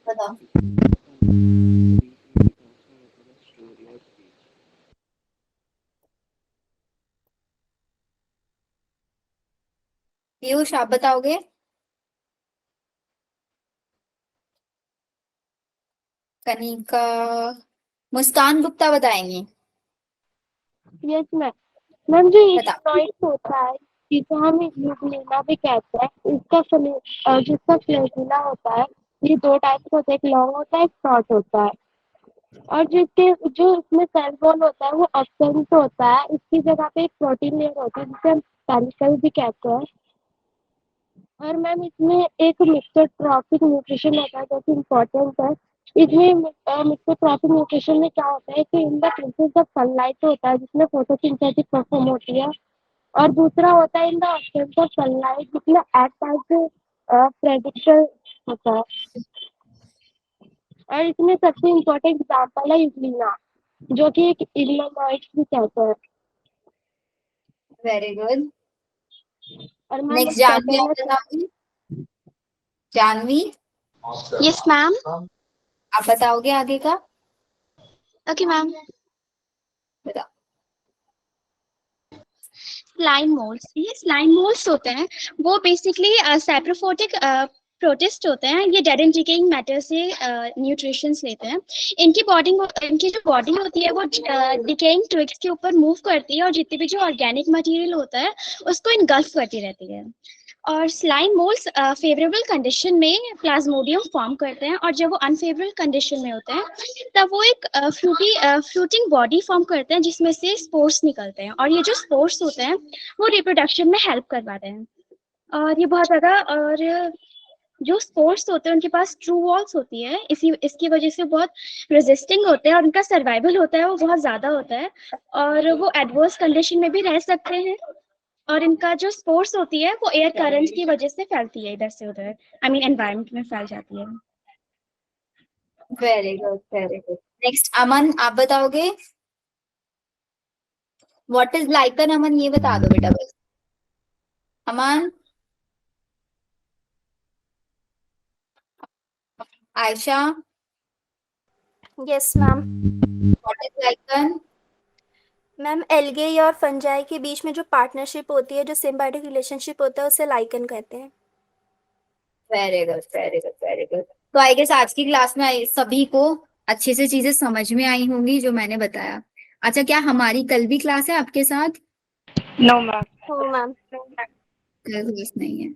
बताओ। पीयूष आप बताओगे? कनिका, मुस्कान गुप्ता बताएंगी। Yes ma'am. मैम जो बता। इलिनॉइस होता है जिसे हम यूग्लिना भी कहते हैं, जिसका फ्लैजिला होता है, ये दो टाइप के होते हैं, एक लॉन्ग होता है, एक शॉर्ट होता है। और जो इसमें सेल वॉल होता है वो एब्सेंट होता है, इसकी जगह पे एक प्रोटीन लेयर होती है जिसे हम पेरिकल भी कहते हैं। और मैम इसमें एक मिक्सर ट्रॉफिक न्यूट्रिशन होता है जो कि इम्पोर्टेंट है। इसमें मिक्सर ट्रॉफिक न्यूट्रिशन में क्या होता है कि इन द प्रेजेंस ऑफ सनलाइट होता है जिसमें फोटोसिंथेसिस परफॉर्म होती है, और दूसरा होता है in the absence of sunlight जिसमें एक्ट एज प्रेडिक्टर होता है। और इसमें सबसे इम्पोर्टेंट एग्जाम्पल है यूग्लिना, जो कि एक इलिनॉइस भी कहते हैं। Very good. और मैम नेक्स्ट जानवी आप बताओगी। Janvi yes ma'am. आप बताओगे आगे का। Okay ma'am. बताओ। स्लाइम मोल्ड्स, ये स्लाइम मोल्ड्स होते हैं वो बेसिकली सैप्रोफोटिक प्रोटिस्ट होते हैं। ये डेड एंड डिकेइंग मैटर से न्यूट्रिशंस लेते हैं। इनकी जो बॉडी होती है वो डिकेइंग ट्विग्स के ऊपर मूव करती है और जितने भी जो ऑर्गेनिक मटेरियल होता है उसको इनगल्फ करती रहती है। और स्लाइम मोल्ड्स फेवरेबल कंडीशन में प्लाज्मोडियम फॉर्म करते हैं, और जब वो अनफेवरेबल कंडीशन में होते हैं तब वो एक फ्रूटिंग बॉडी फॉर्म करते हैं जिसमें से स्पोर्स निकलते हैं, और ये जो स्पोर्स होते हैं वो रिप्रोडक्शन में हेल्प करवाते हैं। और ये बहुत ज़्यादा, और जो स्पोर्स होते हैं उनके पास ट्रू वॉल्स होती है, इसकी वजह से बहुत रेजिस्टिंग होते हैं और उनका सर्वाइवल होता है वो बहुत ज़्यादा होता है, और वो एडवर्स कंडीशन में भी रह सकते हैं। और इनका जो स्पोर्स होती है वो एयर करंट की वजह से फैलती है इधर से उधर, आई मीन एनवायरनमेंट में फैल जाती है। Very good, very good. Next Aman आप बताओगे। व्हाट इज लाइकन, अमन ये बता दो बेटा बस। Aman. Ayesha. Yes ma'am. What is lichen. Ma'am algae और फंजाई के बीच में जो पार्टनरशिप होती है, जो सिम्बायोटिक रिलेशनशिप होता है, उसे लाइकन कहते हैं। Very good, very good, very good. तो आई गेस आज की क्लास में सभी को अच्छे से चीजें समझ में आई होंगी जो मैंने बताया। अच्छा, क्या हमारी कल भी क्लास है आपके साथ। No ma'am. हो मैम। कल क्लास नहीं है।